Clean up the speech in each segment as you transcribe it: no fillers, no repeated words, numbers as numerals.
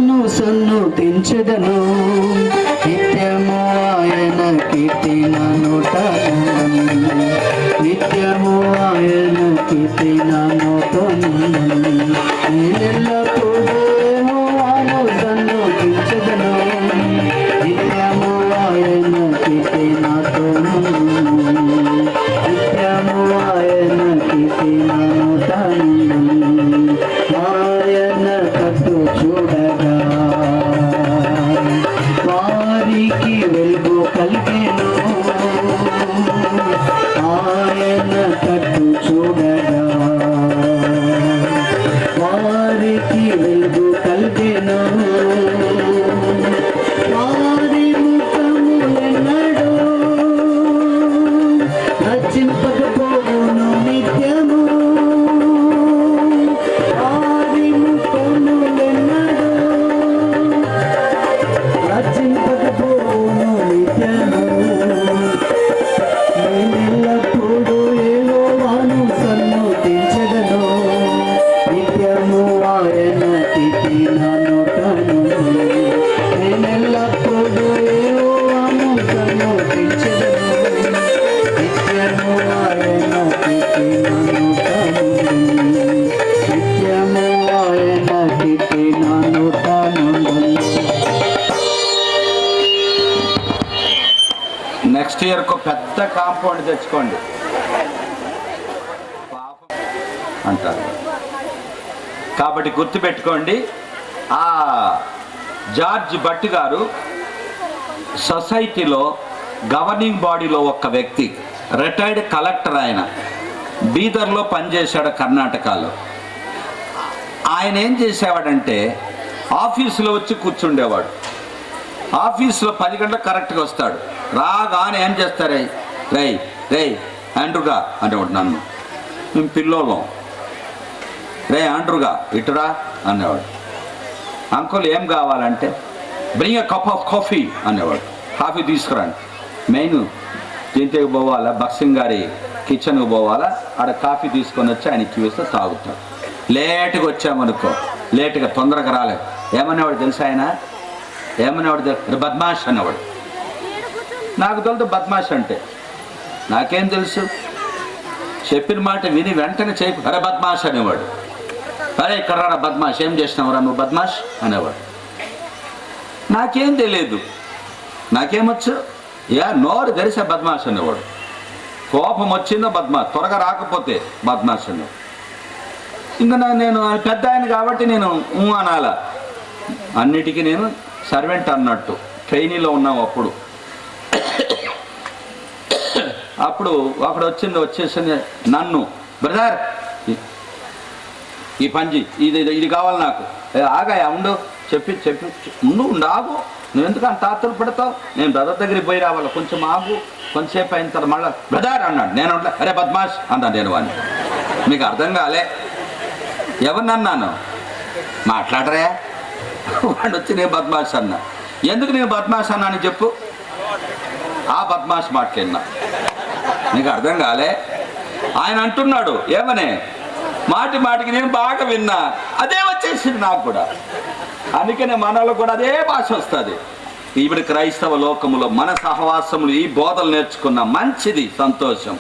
యెహోవాను సన్నుతించెదను, నిత్యము ఆయన కీర్తి నా నోట నుండును, నిత్యము ఆయన కీర్తి నా నోట నుండును. నేనెల్లప్పుడూ యెహోవాను సన్నుతించెదను, నిత్యము ఆయన కీర్తి నాతో నుండును, నిత్యము ఆయన కీర్తి నా నోట నుండును. ఆయన కట్టు చూడగా వారికి వెలుగు కలిగెను, ఆయన కట్టు చూడగా వారికి వెలుగు కలిగెను. వారి ముఖములెన్నడూ రచింపకపోవును నిత్యము, వారి ముఖములెన్నడూ రచింపకపోవును నిత్యము. నేనెల్లప్పుడూ యెహోవాను సన్నుతించెదను, నిత్యము ఆయన కీర్తి నా నోట నుండును. నేనెల్లప్పుడూ యెహోవాను సన్నుతించెదను, నిత్యము ఆయన కీర్తి నా నోట నుండును, నిత్యము ఆయన కీర్తి నా నోట నుండును. నెక్స్ట్ ఇయర్కు పెద్ద కాంపౌండ్ తెచ్చుకోండి అంటారు. కాబట్టి గుర్తుపెట్టుకోండి, ఆ జార్జ్ భట్ గారు సొసైటీలో గవర్నింగ్ బాడీలో ఒక వ్యక్తి, రిటైర్డ్ కలెక్టర్. ఆయన బీదర్లో పనిచేశాడు, కర్ణాటకలో. ఆయన ఏం చేసేవాడంటే ఆఫీసులో వచ్చి కూర్చుండేవాడు. ఆఫీసులో 10 గంటలకు కరెక్ట్గా వస్తాడు. రాగానే ఏం చేస్తారే, రై రై ఆండ్రుగా అనేవాడు. నన్ను మేము పిల్లోళ్ళం, రే ఆండ్రుగా ఇటురా అనేవాడు. అంకుల్ ఏం కావాలంటే bring a cup of coffee అనేవాడు. కాఫీ తీసుకురండి. మెయిన్ దీంట్లోకి పోవాలా, బక్సింగ్ గారి కిచెన్కి పోవాలా, ఆడ కాఫీ తీసుకొని వచ్చి ఆయన ఇచ్చి తాగుతాడు. లేటుగా వచ్చామనుకో, లేటుగా తొందరగా రాలేదు, ఏమనేవాడు తెలుసా ఆయన? ఏమనేవాడు తెలుసు? బద్మాష్ అనేవాడు. నాకు తెలుసు బద్మాష్ అంటే, నాకేం తెలుసు? చెప్పిన మాట విని వెంటనే చేయి, అరే బద్మాష్ అనేవాడు. అరే ఇక్కడ రా బద్మాష్, ఏం చేసినావురా నువ్వు బద్మాష్ అనేవాడు. నాకేం తెలియదు, నాకేమొచ్చు? నోరు తెరిసే బద్మాష్ అనేవాడు. కోపం వచ్చిందో బద్మాష్, త్వరగా రాకపోతే బద్మాష్ అనేవాడు. ఇంకా నేను పెద్ద ఆయన కాబట్టి నేను అనాల, అన్నిటికీ నేను సర్వెంట్ అన్నట్టు. ట్రైనీలో ఉన్నాం అప్పుడు. అప్పుడు అక్కడ వచ్చేసింది నన్ను, బ్రదర్ ఈ పంజి ఇది కావాలి నాకు. ఆగాయా ఉండు, చెప్పి ఉండు ఆగు, నువ్వు ఎందుకు అంత ఆతృత పడతావు? నేను బ్రదర్ దగ్గరికి పోయి రావాలి, కొంచెం ఆగు. కొంచెంసేపు అయిన తర్వాత మళ్ళీ బ్రదర్ అన్నాడు. నేను అరే బద్మాష్ అన్నాను నేను. వాడిని మీకు అర్థం కాలే, ఎవరినన్నాను? మాట్లాడరా? వాడు వచ్చి నేను బద్మాష్ అన్నా. ఎందుకు నేను బద్మాష్ అన్నా అని చెప్పు. ఆ బద్మాష్ మాట్లాడినా, నీకు అర్థం కాలే? ఆయన అంటున్నాడు ఏమనే, మాటికి నేను బాగా విన్నా, అదే వచ్చేసింది నాకు కూడా. అందుకనే మనలో కూడా అదే భాష వస్తుంది. ఇప్పుడు క్రైస్తవ లోకములో మన సహవాసములు ఈ బోధలు నేర్చుకున్న మంచిది, సంతోషం.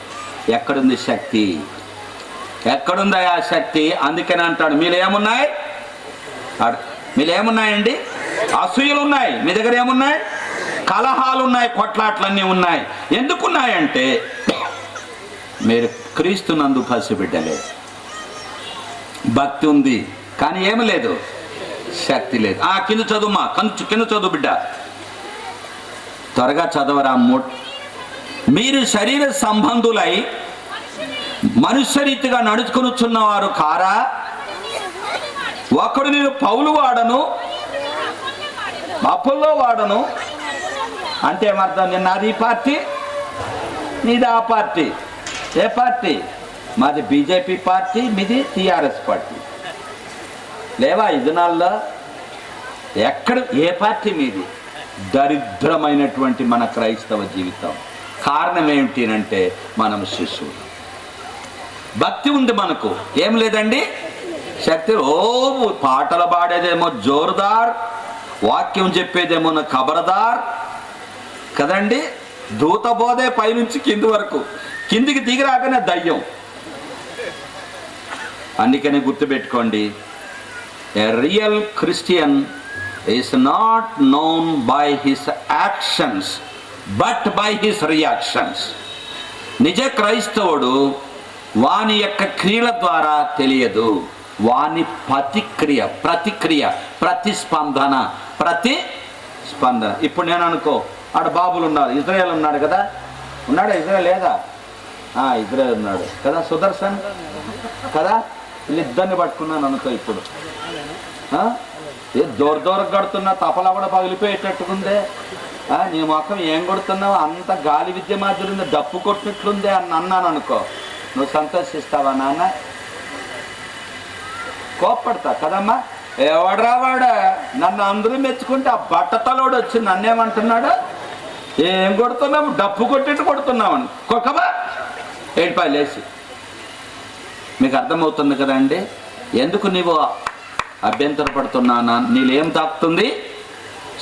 ఎక్కడుంది శక్తి? ఎక్కడుందా ఆ శక్తి? అందుకని అంటాడు, మీరేమున్నాయి? మీరేమున్నాయండి? అసూయలు ఉన్నాయి మీ దగ్గర, ఏమున్నాయి? కలహాలు ఉన్నాయి, కొట్లాట్లన్నీ ఉన్నాయి. ఎందుకున్నాయంటే మీరు క్రీస్తునందు పసిబిడ్డలే. భక్తి ఉంది కానీ ఏమి లేదు, శక్తి లేదు. కింద చదువుమా, కింద చదువు బిడ్డ, త్వరగా చదవరా. మీరు శరీర సంబంధులై మనుష్యరీతిగా నడుచుకొనుచున్నవారు కారా? ఒకడు నేను పౌలు వాడను, అపోల్లో వాడను అంటే ఏమర్థం? నిన్న అది ఈ పార్టీ, నీది ఆ పార్టీ. ఏ పార్టీ? మాది బీజేపీ పార్టీ, మీది టీఆర్ఎస్ పార్టీ. లేవా ఈ దినాల్లో? ఎక్కడ ఏ పార్టీ మీది? దరిద్రమైనటువంటి మన క్రైస్తవ జీవితం. కారణం ఏమిటి అంటే మనం శిశువులు. భక్తి ఉంది మనకు, ఏం లేదండి శక్తి. పాటలు పాడేదేమో జోరుదార్, వాక్యం చెప్పేదేమో ఖబర్దార్ కదండి. దూత బోధే పైనుంచి కింది వరకు, కిందికి దిగి రాగానే దయ్యం. అందుకని గుర్తుపెట్టుకోండి, ఏ real Christian is not known by his actions but by his reactions. నిజ క్రైస్తవుడు వాని యొక్క క్రియల ద్వారా తెలియదు, వాని ప్రతిక్రియ ప్రతిస్పందన. ఇప్పుడు నేను అనుకో, ఆడ బాబులు ఉన్నారు, ఇజ్రాయెల్ ఉన్నాడు కదా, ఉన్నాడా ఇజ్రాయెల్ లేదా? ఇజ్రాయెల్ ఉన్నాడు కదా, సుదర్శన్ కదా, వీళ్ళిద్దరిని పట్టుకున్నాను అనుకో. ఇప్పుడు ఏ దూర కడుతున్నా తపలా కూడా పగిలిపోయేటట్టుకుందే. నీ మొక్కం ఏం కొడుతున్నావు, అంత గాలి విద్య మాదిరి డప్పు కొట్టినట్లుందే అని అన్నాను అనుకో, నువ్వు సంతోషిస్తావా నాన్న? కోప్పడతా కదమ్మా. ఎవడరా వాడా, నన్ను అందరూ మెచ్చుకుంటే ఆ బట్టతలోడు వచ్చి నన్నేమంటున్నాడు, ఏం కొడుతున్నావు, డప్పు కొట్టిట్టు కొడుతున్నామని కొక్కబా ఏడిపాయలు లేచి. మీకు అర్థమవుతుంది కదండి ఎందుకు నీవు అభ్యంతరపడుతున్నానా, నీళ్ళేం తాకుతుంది?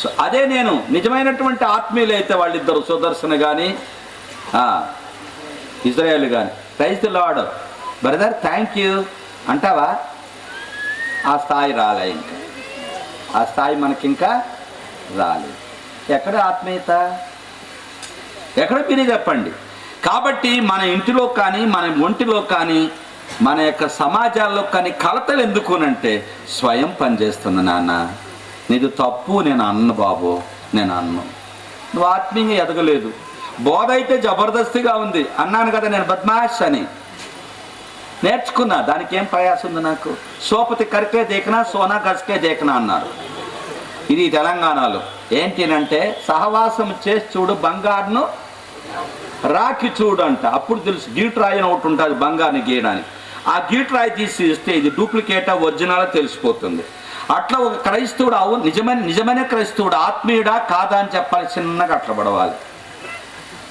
సో అదే నేను నిజమైనటువంటి ఆత్మీయులు అయితే వాళ్ళిద్దరు, సుదర్శన్ కానీ ఇజ్రాయేల్ కానీ, praise the Lord brother thank you అంటావా? ఆ స్థాయి రాలే, ఇంకా ఆ స్థాయి మనకింకా రాలేదు. ఎక్కడ ఆత్మీయత, ఎక్కడ మీరు చెప్పండి. కాబట్టి మన ఇంటిలో కానీ, మన ఒంటిలో కానీ, మన యొక్క సమాజాల్లో కానీ కలతలు ఎందుకునంటే స్వయం పనిచేస్తుంది. నాన్న నీది తప్పు, నేను అన్న బాబు, నేను అన్ను. నువ్వు ఆత్మీయంగా ఎదగలేదు. బోధ అయితే జబర్దస్తిగా ఉంది, అన్నాను కదా నేను బద్మాష్ అని, నేర్చుకున్నా. దానికి ఏం ప్రయాసం ఉంది నాకు? సోపతి కరికే దేకనా సోనా గస్కే దేకనా అన్నారు. ఇది తెలంగాణలో ఏంటి అంటే, సహవాసం చేసి చూడు బంగారును రాకి చూడు అంట, అప్పుడు తెలుసు. గీట్రాయి అని ఒకటి ఉంటుంది బంగారుని గీయడానికి, ఆ గీట్రాయి తీసి ఇస్తే ఇది డూప్లికేటా ఒరిజినల్ తెలిసిపోతుంది. అట్లా ఒక క్రైస్తవుడు నిజమైన క్రైస్తవుడు ఆత్మీయుడా కాదా అని చెప్పాలి, చిన్నగా అట్లా పడవాలి.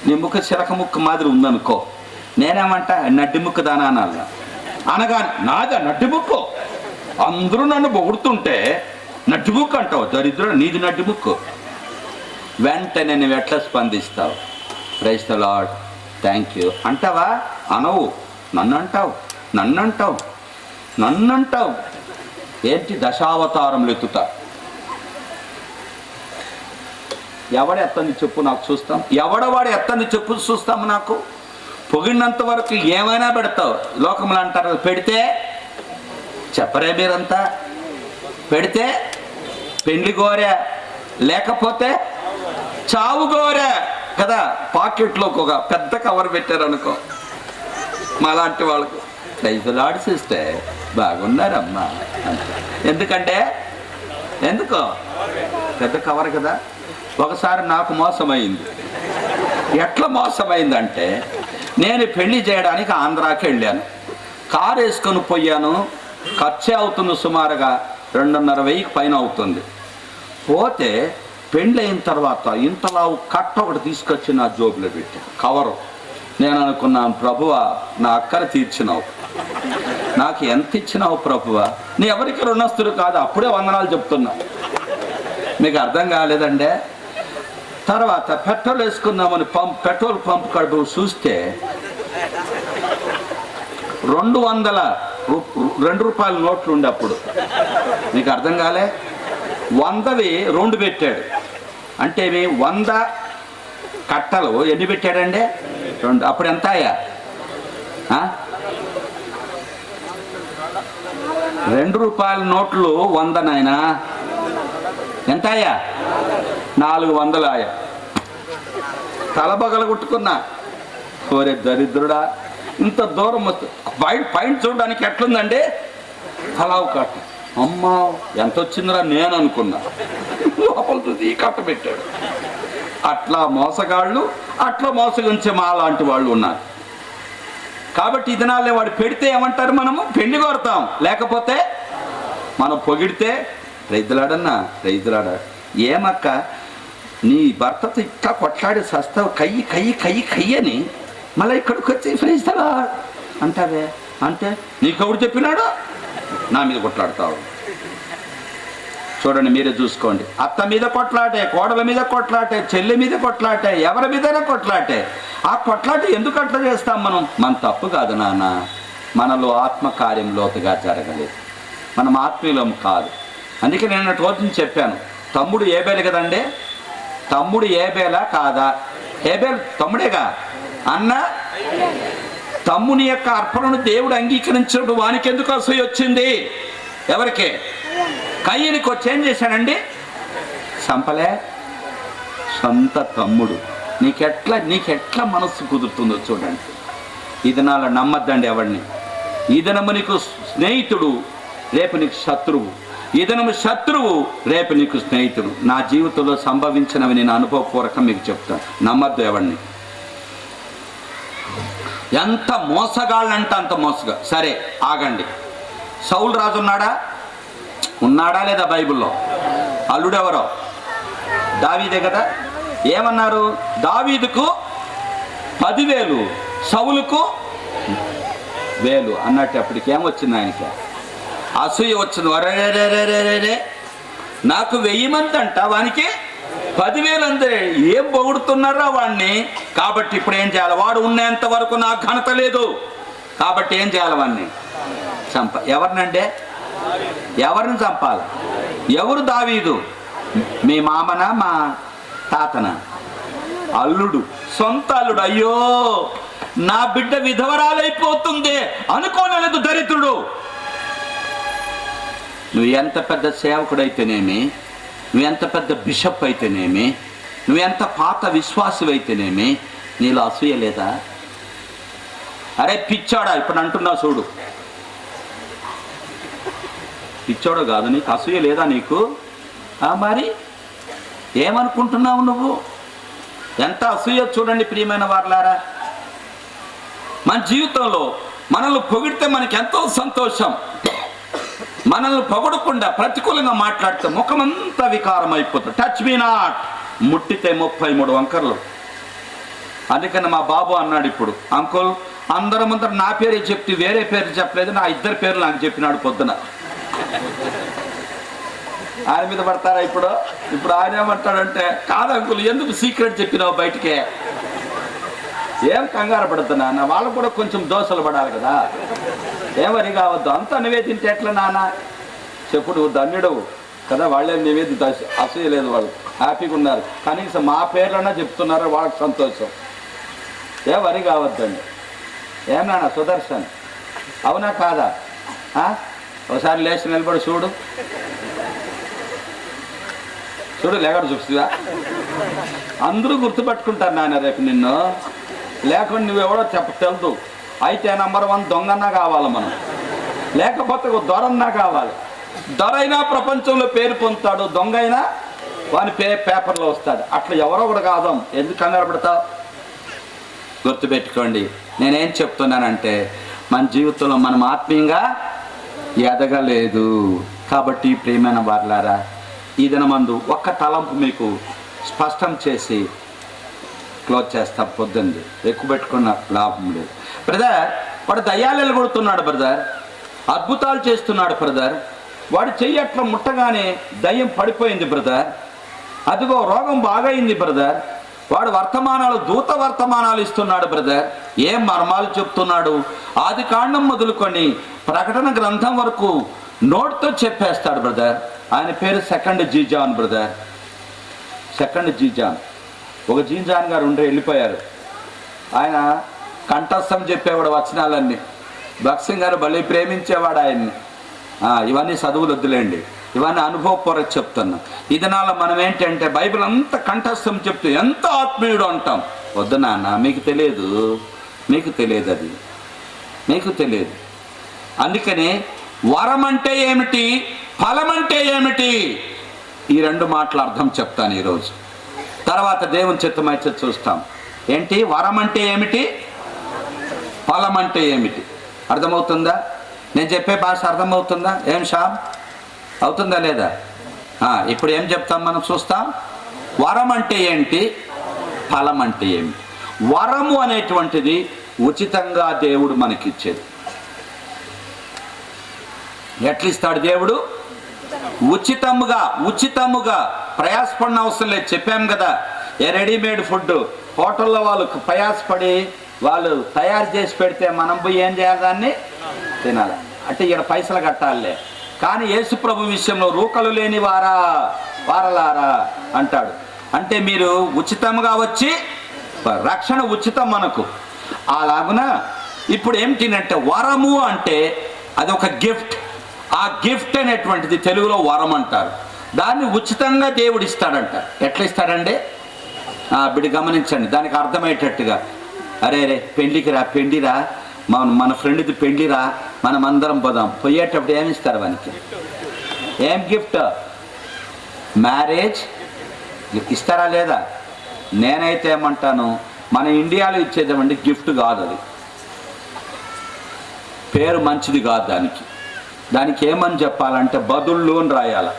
నీ ముక్క చిరక ముక్క మాదిరి ఉందనుకో, నేనేమంటా నడ్డి ముక్క దానా అనాలి. అనగానే నాదా నడ్డి ముక్కు, అందరూ నన్ను పొగుడుతుంటే నడ్డి ముక్కు అంటావు, దరిద్రుడు నీది నడ్డి ముక్కు. వెంటనే నువ్వు ఎట్లా స్పందిస్తావు? Praise the lord thank you అంటావా? అనవు, నన్ను అంటావు. ఏంటి దశావతారములు ఎత్తుతా? ఎవడు ఎత్తంది చెప్పు నాకు చూస్తాం. ఎవడవాడు ఎత్తంది చెప్పు చూస్తాము. నాకు పొగిడినంత వరకు ఏమైనా పెడతావు. లోకములు అంటారు పెడితే చెప్పరే మీరంతా, పెడితే పెండ్లి గోరే లేకపోతే చావు గోరే కదా. పాకెట్లోకి ఒక పెద్ద కవర్ పెట్టారనుకో, మాలాంటి వాళ్ళకు ప్రైజులు ఆడిసిస్తే బాగున్నారమ్మా అంటే. ఎందుకో పెద్ద కవర్ కదా. ఒకసారి నాకు మోసమైంది. ఎట్లా మోసమైందంటే, నేను పెళ్లి చేయడానికి ఆంధ్రాకి వెళ్ళాను, కారు వేసుకొని పోయాను. ఖర్చే అవుతుంది సుమారుగా 2,500 పైన అవుతుంది. పోతే పెళ్ళి అయిన తర్వాత ఇంతలా కట్ట ఒకటి తీసుకొచ్చి నా జోబులో పెట్టాను, కవరు. నేను అనుకున్నాను, ప్రభువా నా అక్కర తీర్చినావు, నాకు ఎంత ఇచ్చినావు ప్రభువా, నీ ఎవరికి రుణస్తుడు కాదు. అప్పుడే వందనాలు చెప్తున్నా. మీకు అర్థం కాలేదండే. తర్వాత పెట్రోల్ వేసుకుందామని పెట్రోల్ పంప్ కడుపు చూస్తే 200 రూపాయల నోట్లు ఉండే అప్పుడు. మీకు అర్థం కాలే. 100వి 2 పెట్టాడు. అంటే 100 కట్టలు ఎన్ని పెట్టాడండి? 2. అప్పుడు ఎంత అయ్యా? 2 రూపాయల నోట్లు 100 నాయనా. ఎంత అయ్యా? 400 ఆయా. తలబగల కొట్టుకున్నా. ఓరే దరిద్రుడా, ఇంత దూరం వస్తు పైన చూడడానికి ఎట్లుందండి? పలావు కట్ట. అమ్మా ఎంత వచ్చిందిరా నేను అనుకున్నా. లోపల చూసి ఈ కట్ట పెట్టాడు. అట్లా మోసగాళ్ళు, అట్లా మోసగించే మా లాంటి వాళ్ళు ఉన్నారు. కాబట్టి ఈ దినాలే వాడు పెడితే ఏమంటారు, మనము పెళ్లి కొడతాం. లేకపోతే మనం పొగిడితే రైతులాడన్నా రైతులాడ, ఏమక్క నీ భర్తతో ఇట్లా కొట్లాడి సస్తావు కయ్యి అని మళ్ళీ ఇక్కడికి వచ్చి ఫ్రీస్తావా అంటావే. అంటే నీకెవడు చెప్పినాడు? నా మీద కొట్లాడతావు. చూడండి, మీరే చూసుకోండి. అత్త మీద కొట్లాటే, కోడల మీద కొట్లాటే, చెల్లి మీద కొట్లాటే, ఎవరి మీదైనా కొట్లాటే. ఆ కొట్లాట ఎందుకు అట్లా చేస్తాం మనం? మన తప్పు కాదు నాన్న, మనలో ఆత్మకార్యం లోతుగా జరగలేదు, మనం ఆత్మీయులం కాదు. అందుకే నేను రోజు చెప్పాను, తమ్ముడు ఏబేలు కదండి, తమ్ముడు ఏబేలా కాదా? ఏబేలు తమ్ముడేగా. అన్న తమ్ముని యొక్క అర్పణను దేవుడు అంగీకరించినప్పుడు వానికి ఎందుకు అసూయ వచ్చింది? ఎవరికి? కయ్యనికి వచ్చి ఏం చేశాడండి? చంపలే. సొంత తమ్ముడు. నీకెట్లా మనస్సు కుదురుతుందో చూడండి. ఈ దినాల నమ్మద్దండి ఎవరిని. ఈ దినము నీకు స్నేహితుడు, రేపు నీకు శత్రువు. ఈ దినము శత్రువు, రేపు నీకు స్నేహితుడు. నా జీవితంలో సంభవించినవి నేను అనుభవపూర్వకం మీకు చెప్తాను. నమ్మద్దు ఎవరిని. ఎంత మోసగాళ్ళంటే అంత మోసగా. సరే ఆగండి, సౌలు రాజు ఉన్నాడా లేదా బైబిల్లో? అల్లుడెవరో? దావీదే కదా. ఏమన్నారు? దావీదుకు 10,000, సౌలుకు 1,000 అన్నట్టు. అప్పటికి ఏమొచ్చింది? ఆయనకి అసూయ వచ్చింది. వరే, నాకు 1000 మంది అంట, వానికి 10,000 అంతే. ఏం పొగుడుతున్నారా వాడిని? కాబట్టి ఇప్పుడు ఏం చేయాలి? వాడు ఉన్నంత వరకు నాకు ఘనత లేదు. కాబట్టి ఏం చేయాలి? వాడిని ఎవరినంటే? ఎవరిని చంపాలి? ఎవరు? దావీదు. మీ మామనా మా తాతనా? అల్లుడు, సొంత అల్లుడు. అయ్యో నా బిడ్డ విధవరాలైపోతుంది అనుకోనలేదు దరిద్రుడు. నువ్వు ఎంత పెద్ద సేవకుడైతేనేమి, నువ్వెంత పెద్ద బిషప్ అయితేనేమి, నువ్వెంత పాత విశ్వాసువైతేనేమి, నీలో అసూయ లేదా? అరే పిచ్చాడా, ఇప్పుడు అంటున్నావు చూడు, పిచ్చోడు కాదు, నీకు అసూయ లేదా నీకు? మరి ఏమనుకుంటున్నావు నువ్వు? ఎంత అసూయ చూడండి ప్రియమైన వారలారా. మన జీవితంలో మనల్ని పొగిడితే మనకి ఎంతో సంతోషం. మనల్ని పొగడకుండా ప్రతికూలంగా మాట్లాడితే ముఖమంతా వికారం అయిపోతుంది. టచ్ మీ నాట్, ముట్టితే 33 వంకర్లు. అందుకని మా బాబు అన్నాడు ఇప్పుడు, అంకుల్ అందరి ముందర నా పేరే చెప్తే వేరే పేరు చెప్పలేదు, నా 2 పేర్లు నాకు చెప్పినాడు పొద్దున. ఆయన మీద పడతారా ఇప్పుడు? ఆయన ఏమంటాడంటే, కాదు అంకుల్ ఎందుకు సీక్రెట్ చెప్పినావు బయటికే? ఏం కంగారు పడుతున్నా, వాళ్ళకు కూడా కొంచెం దోశలు పడాలి కదా, ఏమని కావద్దు. అంతా నువ్వే తింటే ఎట్లా నాన్న? చెప్పు, నువ్వు ధన్యుడవు కదా, వాళ్ళే నివేది అసూయ లేదు, వాళ్ళు హ్యాపీగా ఉన్నారు. కనీసం మా పేర్లన్నా చెప్తున్నారు, వాళ్ళకి సంతోషం. ఏం వరి కావద్దండి. ఏం నాన్న సుదర్శన్, అవునా కాదా? ఒకసారి లేచి నిలబడి చూడు, లేకుండా చూస్తువా? అందరూ గుర్తుపెట్టుకుంటారు నాన్న రేపు నిన్ను. లేకుండా నువ్వెవడో తెలుదు. అయితే నంబర్ 1 దొంగన్నా కావాలి మనం, లేకపోతే దొరన్నా కావాలి. దొరైనా ప్రపంచంలో పేరు పొందుతాడు, దొంగ అయినా వాని పేపర్లో వస్తాడు. అట్లా ఎవరో ఒకటి కాదాం. ఎందుకు కంగారు పడతావు? గుర్తుపెట్టుకోండి, నేనేం చెప్తున్నానంటే మన జీవితంలో మనం ఆత్మీయంగా ఎదగలేదు. కాబట్టి ప్రియమైన వారలారా, ఈ దినమందు ఒక్క తలంపు మీకు స్పష్టం చేసి క్లోజ్ చేస్తా. పొద్దుంది ఎక్కువ పెట్టుకున్న లాభం లేదు. బ్రదర్, వాడు దయ్యాలు ఎలగొడుతున్నాడు బ్రదర్, అద్భుతాలు చేస్తున్నాడు బ్రదర్, వాడు చెయ్యి అట్లా ముట్టగానే దయ్యం పడిపోయింది బ్రదర్, అదిగో రోగం బాగైంది బ్రదర్, వాడు దూత వర్తమానాలు ఇస్తున్నాడు బ్రదర్. ఏం మర్మాలు చెప్తున్నాడు? ఆది కాండం మొదలుకొని ప్రకటన గ్రంథం వరకు నోట్తో చెప్పేస్తాడు బ్రదర్. ఆయన పేరు 2nd జీజాన్ బ్రదర్, 2nd జీజాన్. ఒక జీజాన్ గారు వెళ్ళిపోయారు. ఆయన కంఠస్థం చెప్పేవాడు వచనాలన్నీ. భక్సింగ్ గారు భలే ప్రేమించేవాడు ఆయన్ని. ఇవన్నీ చదువులు వద్దులేండి, ఇవన్నీ అనుభవపూర్వక చెప్తున్నా. ఈ దినాల్లో మనం ఏంటంటే బైబిల్ అంతా కంఠస్థం చెప్తూ ఎంత ఆత్మీయుడు అంటాం. వద్దు నాన్న, మీకు తెలియదు, అది మీకు తెలియదు. అందుకని వరం అంటే ఏమిటి, ఫలం అంటే ఏమిటి, ఈ 2 మాటల అర్థం చెప్తాను ఈరోజు. తర్వాత దేవుని చిత్తమైతే చూస్తాం. ఏంటి వరం అంటే ఏమిటి, ఫలం అంటే ఏమిటి? అర్థమవుతుందా? నేను చెప్పే భాష అర్థమవుతుందా? ఏం షామ్ అవుతుందా లేదా? ఇప్పుడు ఏం చెప్తాం మనం చూస్తాం. వరం అంటే ఏంటి, ఫలం అంటే ఏమిటి? వరము అనేటువంటిది ఉచితంగా దేవుడు మనకిచ్చేది. ఎట్లిస్తాడు దేవుడు? ఉచితముగా ప్రయాసపడిన అవసరం లేదు. చెప్పాం కదా, రెడీమేడ్ ఫుడ్ హోటల్లో వాళ్ళు ప్రయాసపడి వాళ్ళు తయారు చేసి పెడితే మనం పోయి ఏం చేయాలి, దాన్ని తినాలి. అంటే ఇక్కడ పైసలు కట్టాలే. కానీ యేసు ప్రభు విషయంలో రూకలు లేని వారలారా అంటాడు. అంటే మీరు ఉచితంగా వచ్చి, రక్షణ ఉచితం మనకు. అలాగున ఇప్పుడు ఏమిటినంటే వరము అంటే అది ఒక గిఫ్ట్. ఆ గిఫ్ట్ అనేటువంటిది తెలుగులో వరం అంటారు. దాన్ని ఉచితంగా దేవుడు ఇస్తాడంట. ఎట్లా ఇస్తాడండి? బిడ్డ గమనించండి, దానికి అర్థమయ్యేటట్టుగా. అరే పెండిరా మన ఫ్రెండ్ది పెండిరా, మనం అందరం పోదాం. పోయేటప్పుడు ఏమి ఇస్తారు వానికి? ఏం గిఫ్ట్? మ్యారేజ్ ఇస్తారా లేదా? నేనైతే ఏమంటాను, మన ఇండియాలో ఇచ్చేదేమండి గిఫ్ట్ కాదు. అది పేరు మంచిది కాదు. దానికి ఏమని చెప్పాలంటే బదుళ్ళు అని రాయాల.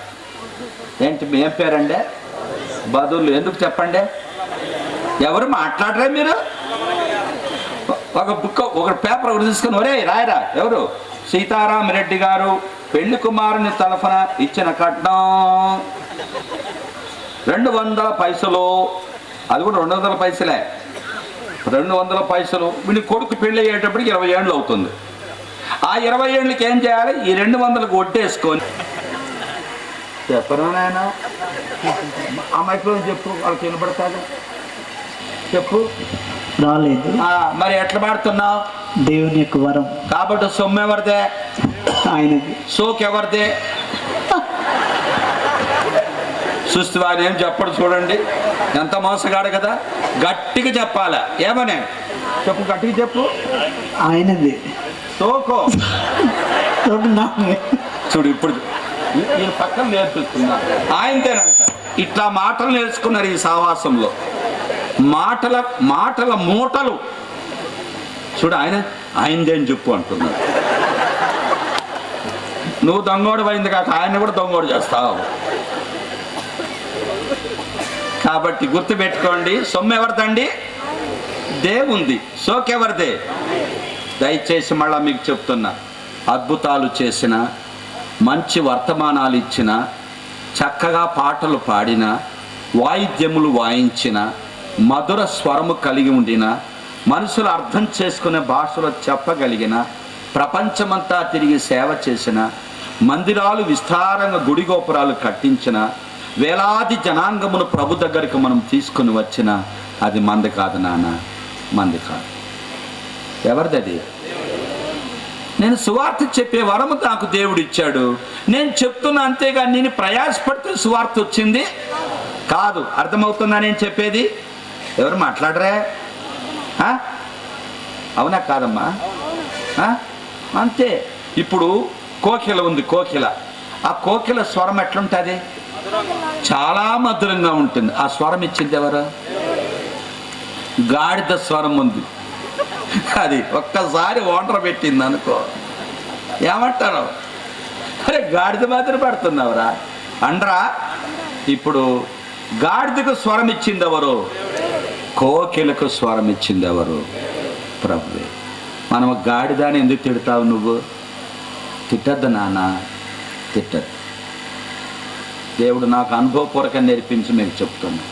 ఏంటి ఏం పేరండి? బదుళ్ళు. ఎందుకు చెప్పండి? ఎవరు మాట్లాడరే మీరు? ఒక పేపర్ ఒకటి తీసుకుని ఒరే రాయరా. ఎవరు? సీతారామరెడ్డి గారు పెళ్లి కుమారుని తరఫున ఇచ్చిన కట్నం 200 పైసలు. అది కూడా 200 పైసలే. 200 పైసలు. వీడి కొడుకు పెళ్లి అయ్యేటప్పటికి 20 ఏళ్ళు అవుతుంది. ఆ 20 ఏళ్ళకి ఏం చేయాలి? ఈ 200కు ఒట్టేసుకొని చెప్పరు నాయన. ఆ మైక్రోని చెప్పు, వాళ్ళకి వినపడతాడు. చెప్పు. రాలేదు. మరి ఎట్లా పాడుతున్నావు? దేవుని యొక్క వరం కాబట్టి సొమ్ము ఎవరిదే? ఆయనది. సోకు ఎవరిదే? చూస్తే ఆయన ఏం చెప్పడు. చూడండి ఎంత మోసగాడు కదా. గట్టిగా చెప్పాలా? ఏమనే చెప్పు, గట్టిగా చెప్పు. ఆయనది. సోకో చూడు. ఇప్పుడు నేను పక్కన నేర్పిస్తున్నా. ఆయనతేనంట. ఇట్లా మాటలు నేర్చుకున్నారు ఈ సావాసంలో. మాటల మూటలు. చూడు, ఆయనదే అని చెప్పు అంటున్నాడు. నువ్వు దొంగోడు అయింది కాక ఆయన కూడా దొంగోడు చేస్తావు. కాబట్టి గుర్తుపెట్టుకోండి, సొమ్ము ఎవరిదండి? దేవుంది. సోకెవరిదే? దయచేసి మళ్ళా మీకు చెప్తున్నా, అద్భుతాలు చేసిన, మంచి వర్తమానాలు ఇచ్చిన, చక్కగా పాటలు పాడిన, వాయిద్యములు వాయించిన, మధుర స్వరము కలిగి ఉండిన, మనుషులు అర్థం చేసుకునే భాషలో చెప్పగలిగిన, ప్రపంచమంతా తిరిగి సేవ చేసిన, మందిరాలు విస్తారంగా గుడి గోపురాలు కట్టించిన, వేలాది జనాంగమును ప్రభు దగ్గరికి మనం తీసుకుని వచ్చిన, అది మంది కాదు నాన్న, మంది కాదు. ఎవరిది అది? నేను సువార్త చెప్పే వరము నాకు దేవుడు ఇచ్చాడు. నేను చెప్తున్నా, అంతేగాని నేను ప్రయాసపడితే సువార్త వచ్చింది కాదు. అర్థమవుతుందా నేను చెప్పేది? ఎవరు మాట్లాడరే? అవునా కాదమ్మా? అంతే. ఇప్పుడు కోకిల ఉంది. ఆ కోకిల స్వరం ఎట్లుంటుంది? చాలా మధురంగా ఉంటుంది. ఆ స్వరం ఇచ్చింది ఎవరు? గాడిద స్వరం ఉంది. అది ఒక్కసారి ఓంటర్ పెట్టింది అనుకో, ఏమంటారు? అరే గాడిద మాత్రం పడుతున్నావురా అండ్రా. ఇప్పుడు గాడిదకు స్వరం ఇచ్చింది ఎవరు? కోకిలకు స్వరం ఇచ్చింది ఎవరు? ప్రభువే. మనం గాడిదాన్ని ఎందుకు తిడతావు నువ్వు? తిట్టద్దు నాన్న, తిట్టద్దు. దేవుడు నాకు అనుభవపూర్వకంగా నేర్పించి మీకు చెప్తున్నా.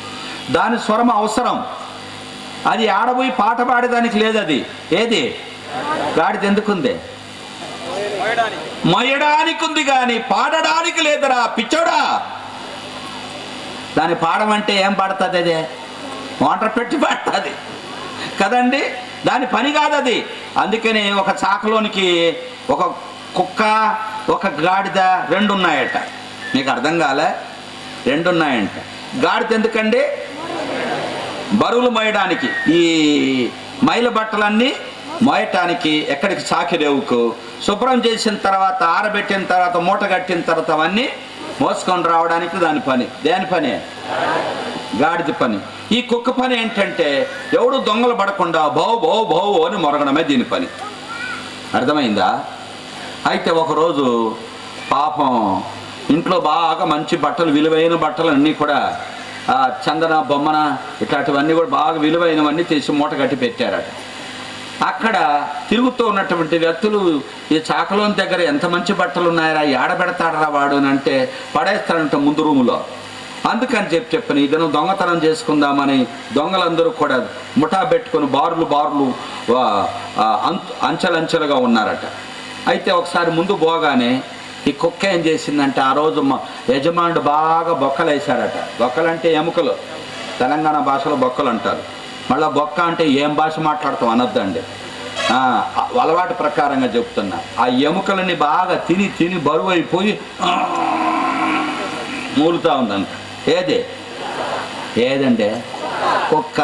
దాని స్వరం అవసరం. అది ఆడబోయి పాట పాడేదానికి లేదు. అది ఏది? గాడిద ఎందుకుంది? మొయ్యడానికి ఉంది కానీ పాడడానికి లేదురా పిచ్చోడా. దాన్ని పాడమంటే ఏం పాడుతుంది? అదే వాటర్ పెట్టి పాడుతుంది కదండి. దాని పని కాదు అది. అందుకని ఒక చాకలోనికి ఒక కుక్క, ఒక గాడిద 2 ఉన్నాయట. మీకు అర్థం కాలే? 2 ఉన్నాయంట. గాడిద ఎందుకండి? బరువులు మోయడానికి, ఈ మైల బట్టలన్నీ మోయటానికి, ఎక్కడికి చాకిరేవుకు శుభ్రం చేసిన తర్వాత, ఆరబెట్టిన తర్వాత, మూట కట్టిన తర్వాత అవన్నీ మోసుకొని రావడానికి దాని పని. దేని పని? గాడిద పని. ఈ కుక్క పని ఏంటంటే ఎవడు దొంగలు పడకుండా భౌ భౌ భౌ అని మొరగడమే దీని పని. అర్థమైందా? అయితే ఒకరోజు పాపం ఇంట్లో బాగా మంచి బట్టలు, విలువైన బట్టలు అన్నీ కూడా చందన బొమ్మన ఇట్లాంటివన్నీ కూడా బాగా విలువైనవన్నీ తీసి మూట కట్టి పెట్టారట. అక్కడ తిరుగుతూ ఉన్నటువంటి వ్యక్తులు ఈ చాకలోని దగ్గర ఎంత మంచి బట్టలు ఉన్నాయరా, ఏడబెడతాడరా వాడు అని అంటే పడేస్తాడంట ముందు రూములో. అందుకని చెప్పని ఇదను దొంగతనం చేసుకుందామని దొంగలందరూ కూడా ముఠా పెట్టుకొని బారులు అంచెలంచెలుగా ఉన్నారట. అయితే ఒకసారి ముందు పోగానే ఈ కుక్క ఏం చేసిందంటే, ఆ రోజు యజమానుడు బాగా బొక్కలు వేశాడట. బొక్కలంటే ఎముకలు, తెలంగాణ భాషలో బొక్కలు అంటారు. మళ్ళీ బొక్క అంటే ఏం భాష మాట్లాడతాం అనొద్దండి, అలవాటు ప్రకారంగా చెప్తున్నా. ఆ ఎముకలని బాగా తిని బరువు అయిపోయి మూలుతూ ఉందంట. ఏదంటే కుక్క.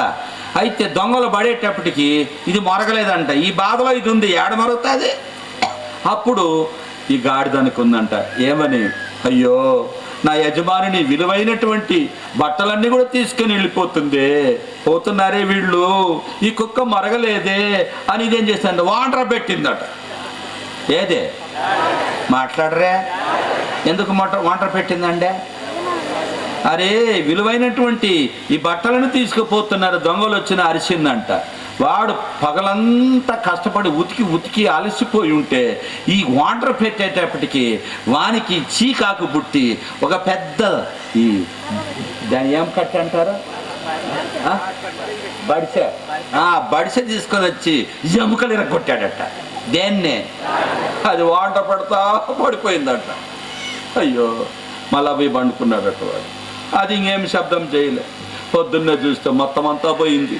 అయితే దొంగలు పడేటప్పటికి ఇది మొరగలేదంట. ఈ బాధలో ఇది ఉంది, ఏడ మరుగుతుంది. అప్పుడు ఈ గాడిద అనుకుందంట, ఏమని, అయ్యో నా యజమానిని విలువైనటువంటి బట్టలన్నీ కూడా తీసుకుని పోతున్నారే వీళ్ళు, ఈ కుక్క మరగలేదే అని ఇదేం చేసిందంట, వాండ్ర పెట్టిందట. మాట్లాడరే, ఎందుకు వాండ్ర పెట్టిందంటే, అరే విలువైనటువంటి ఈ బట్టలను తీసుకుపోతున్నారు దొంగలు వచ్చిన అరిసిందంట. వాడు పగలంతా కష్టపడి ఉతికి అలసిపోయి ఉంటే ఈ వాటర్ పెట్టేటప్పటికి వానికి చీకాకు పుట్టి ఒక పెద్ద ఈ దాని ఏం కట్ట అంటారు, బడిసె తీసుకొని వచ్చి ఎముకలు ఇరగొట్టాడట. దేన్నే అది వాటర్ పడతా పడిపోయిందట. అయ్యో మళ్ళా పోయి పండుకున్నాడట వాడు. అది ఇంకేమి శబ్దం చేయలే. పొద్దున్నే చూస్తే మొత్తం అంతా పోయింది.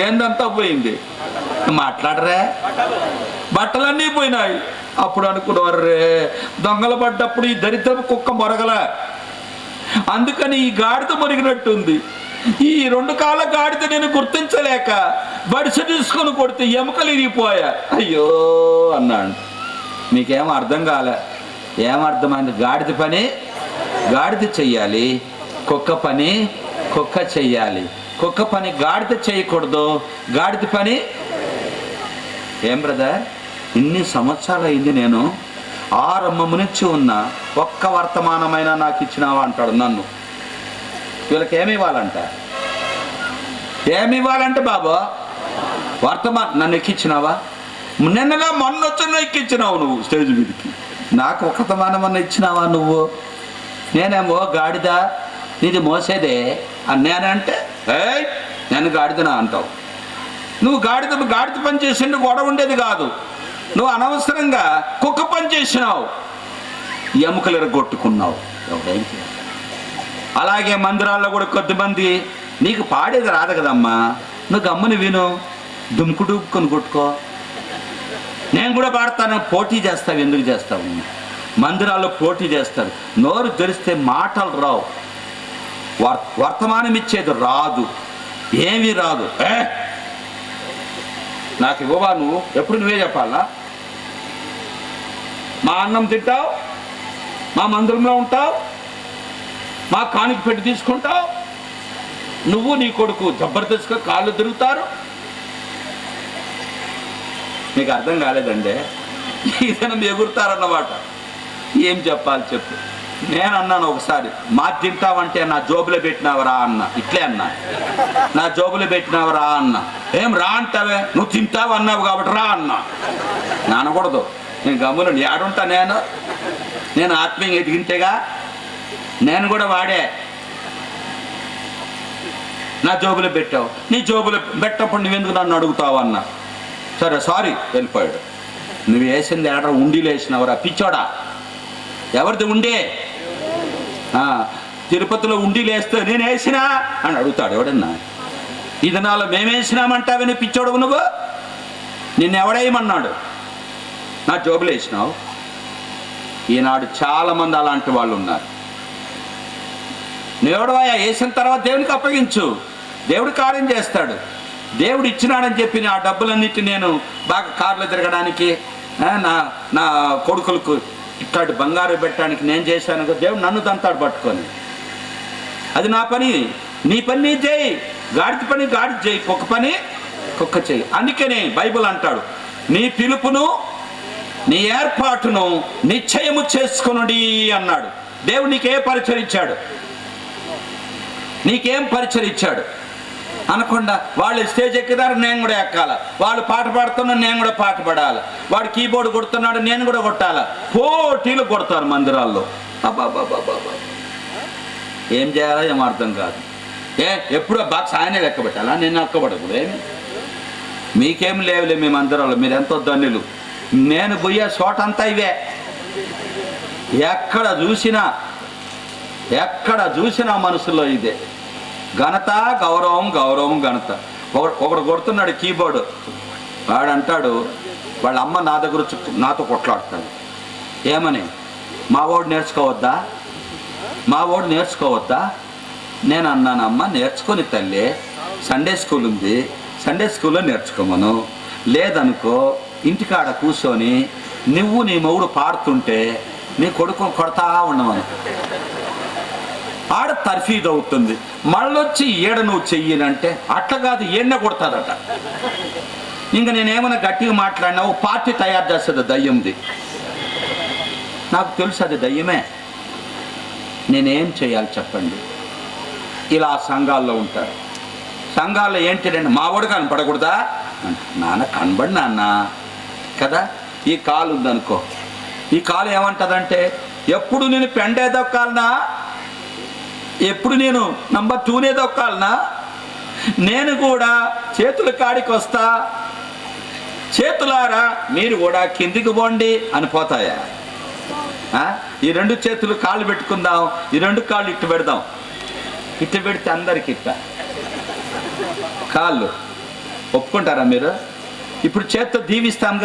ఏందంతా పోయింది, మాట్లాడరే, బట్టలన్నీ పోయినాయి. అప్పుడు అనుకున్నారు, దొంగలు పడ్డప్పుడు ఈ దరిద్రపు కుక్క మొరగలే, అందుకని ఈ గాడిద మురిగినట్టుంది. ఈ 2 కాళ్ళ గాడిద నేను గుర్తించలేక బడిసె తీసుకొని కొడితే ఎముకలు ఇరిగిపోయా, అయ్యో అన్నాడు. మీకేం అర్థం కాలే? ఏమర్థమైంది? గాడిద పని గాడిద చెయ్యాలి, కుక్క పని కుక్క చెయ్యాలి. కుక్క పని గాడిద చేయకూడదు, గాడిద పని. ఏం బ్రదర్, ఇన్ని సంవత్సరాలు అయింది నేను ఆరంభము నుంచి ఉన్న ఒక్క వర్తమానమైనా నాకు ఇచ్చినావా అంటాడు నన్ను. వీళ్ళకి ఏమి ఇవ్వాలంటే బాబా నన్ను ఎక్కించినావా? నిన్నగా మొన్న వచ్చిన ఎక్కించినావు నువ్వు స్టేజ్ మీదకి. నాకు ఒక వర్తమానమన్నా ఇచ్చినావా నువ్వు? నేనేమో గాడిద నీది మోసేదే అని నేనంటే, నేను గాడిదనా అంటావు. నువ్వు గాడిద పని చేసిండు గొడవ ఉండేది కాదు. నువ్వు అనవసరంగా కుక్క పని చేసినావు, ఎముకలు ఎరగొట్టుకున్నావు. అలాగే మందిరాల్లో కూడా కొద్దిమంది, నీకు పాడేది రాదు కదమ్మా, నువ్వు గమ్మని విను, దుమ్ముకుడుకొని కొట్టుకో, నేను కూడా పాడతాను. పోటీ చేస్తావు, ఎందుకు చేస్తావు? మందిరాల్లో పోటీ చేస్తారు. నోరు తెరిస్తే మాటలు రావు, వర్తమానం ఇచ్చేది రాదు, ఏమీ రాదు. నాకు ఇవ్వవా నువ్వు? ఎప్పుడు నువ్వే చెప్పాలా? మా అన్నం తింటావు, మా మందిరంలో ఉంటావు, మా కానికి పెట్టి తీసుకుంటావు, నువ్వు నీ కొడుకు జబర్దస్త్గా కాళ్ళు తిరుగుతారు. మీకు అర్థం కాలేదండి, ఇదనం ఎగురుతారన్నమాట. ఏం చెప్పాలి చెప్పు? నేను అన్నాను ఒకసారి, మా తింటావంటే నా జోబులో పెట్టినావరా అన్న. ఇట్లే అన్నా, నా జోబులో పెట్టినావరా అన్న. ఏం రా అంటావే, నువ్వు తింటావు అన్నావు కాబట్టి రా అన్నా. నానకూడదు, నేను గమ్మును ఏడుంటా, నేను ఆత్మీయంగా ఎదిగింటేగా. నేను కూడా వాడే, నా జోబులో పెట్టావు, నీ జోబులో పెట్టప్పుడు నువ్వెందుకు నన్ను అడుగుతావు అన్నా. సరే సారీ, వెళ్ళిపోయాడు. నువ్వు వేసింది ఏడ ఉండీలు వేసినవరా పిచ్చోడా? ఎవరిది ఉండే? తిరుపతిలో ఉండీలు వేస్తే నేను వేసినా అని అడుగుతాడు ఎవడన్నా. ఈ దినాల్లో మేమేసినామంటావే నువ్వు పిచ్చోడు, నువ్వు నిన్నెవడేయమన్నాడు? నా జోబులు వేసినావు. ఈనాడు చాలామంది అలాంటి వాళ్ళు ఉన్నారు. నువ్వెవడవాయా? వేసిన తర్వాత దేవునికి అప్పగించు, దేవుడు కార్యం చేస్తాడు. దేవుడు ఇచ్చినాడని చెప్పి ఆ డబ్బులన్నిటి నేను బాగా కార్లు తిరగడానికి, నా కొడుకులకు ఇట్లాంటి బంగారు పెట్టడానికి నేను చేశాను. దేవుడు నన్ను దంతాడు పట్టుకొని. అది నా పని, నీ పని నీ చేయి. గాడిద పని గాడిద చేయి, కుక్క పని కుక్క చేయి. అందుకనే బైబిల్ అంటాడు, నీ పిలుపును నీ ఏర్పాటును నిశ్చయము చేసుకొనుడి అన్నాడు. దేవుడు నీకే పరిచయం ఇచ్చాడు? నీకేం పరిచయం ఇచ్చాడు? అనకుండా వాళ్ళు స్టేజ్ ఎక్కిదారు, నేను కూడా ఎక్కాల. వాళ్ళు పాట పాడుతున్నారు, నేను కూడా పాట పాడాలి. వాడు కీబోర్డ్ కొడుతున్నాడు, నేను కూడా కొట్టాలి. పోటీలు కొడతారు మందిరాల్లో. అబ్బాబాబాబా, ఏం చేయాలో ఏం అర్థం కాదు. ఎప్పుడో బాక్స్ ఆయనే లెక్క పెట్టాలా, నేను లెక్కబడకూడదు. ఏమి మీకేం లేవులే మీ మందిరాల్లో, మీరు ఎంతో ధన్యులు. నేను పోయే చోటంతా ఇవే. ఎక్కడ చూసినా మనసులో ఇదే ఘనత, గౌరవం, గౌరవం, ఘనత. ఒకడు కొడుతున్నాడు కీబోర్డు. వాడు అంటాడు, వాళ్ళ అమ్మ నా దగ్గర నాతో కొట్లాడుతాడు. ఏమని? మా వాడు నేర్చుకోవద్దా? నేను అన్నాను, అమ్మ నేర్చుకొని తల్లి, సండే స్కూల్ ఉంది, సండే స్కూల్లో నేర్చుకోమను. లేదనుకో ఇంటికాడ కూర్చొని నువ్వు నీ మొగుడు పాడుతుంటే నీ కొడుకుని కొడతా ఉండమను. ఆడ తర్ఫీదు అవుతుంది. మళ్ళొచ్చి ఈడ నువ్వు చెయ్యనంటే అట్లా కాదు, ఏడ కొడతాదట. ఇంకా నేనేమైనా గట్టిగా మాట్లాడినా ఓ పార్టీ తయారు చేస్తుంది దయ్యంది. నాకు తెలుసు అది దయ్యమే. నేనేం చేయాలి చెప్పండి? ఇలా సంఘాల్లో ఉంటారు. సంఘాల్లో ఏంటిదండి, మావాడు కనపడకూడదా? నాన్న కనబడి నాన్న కదా. ఈ కాలు ఉందనుకో, ఈ కాలు ఏమంటుందంటే, ఎప్పుడు నేను పెండే దొక్కాలనా, ఎప్పుడు నేను నంబర్ 2నే దొక్కాలనా, నేను కూడా చేతుల కాడికి వస్తా, చేతులారా మీరు కూడా కిందికి పోండి అని పోతాయా? ఈ 2 చేతులు కాళ్ళు పెట్టుకుందాం, ఈ 2 కాళ్ళు ఇట్టు పెడదాం. ఇట్టు పెడితే అందరికి ఇట్ట కాళ్ళు ఒప్పుకుంటారా మీరు? ఇప్పుడు చేత్తో దీవిస్తాం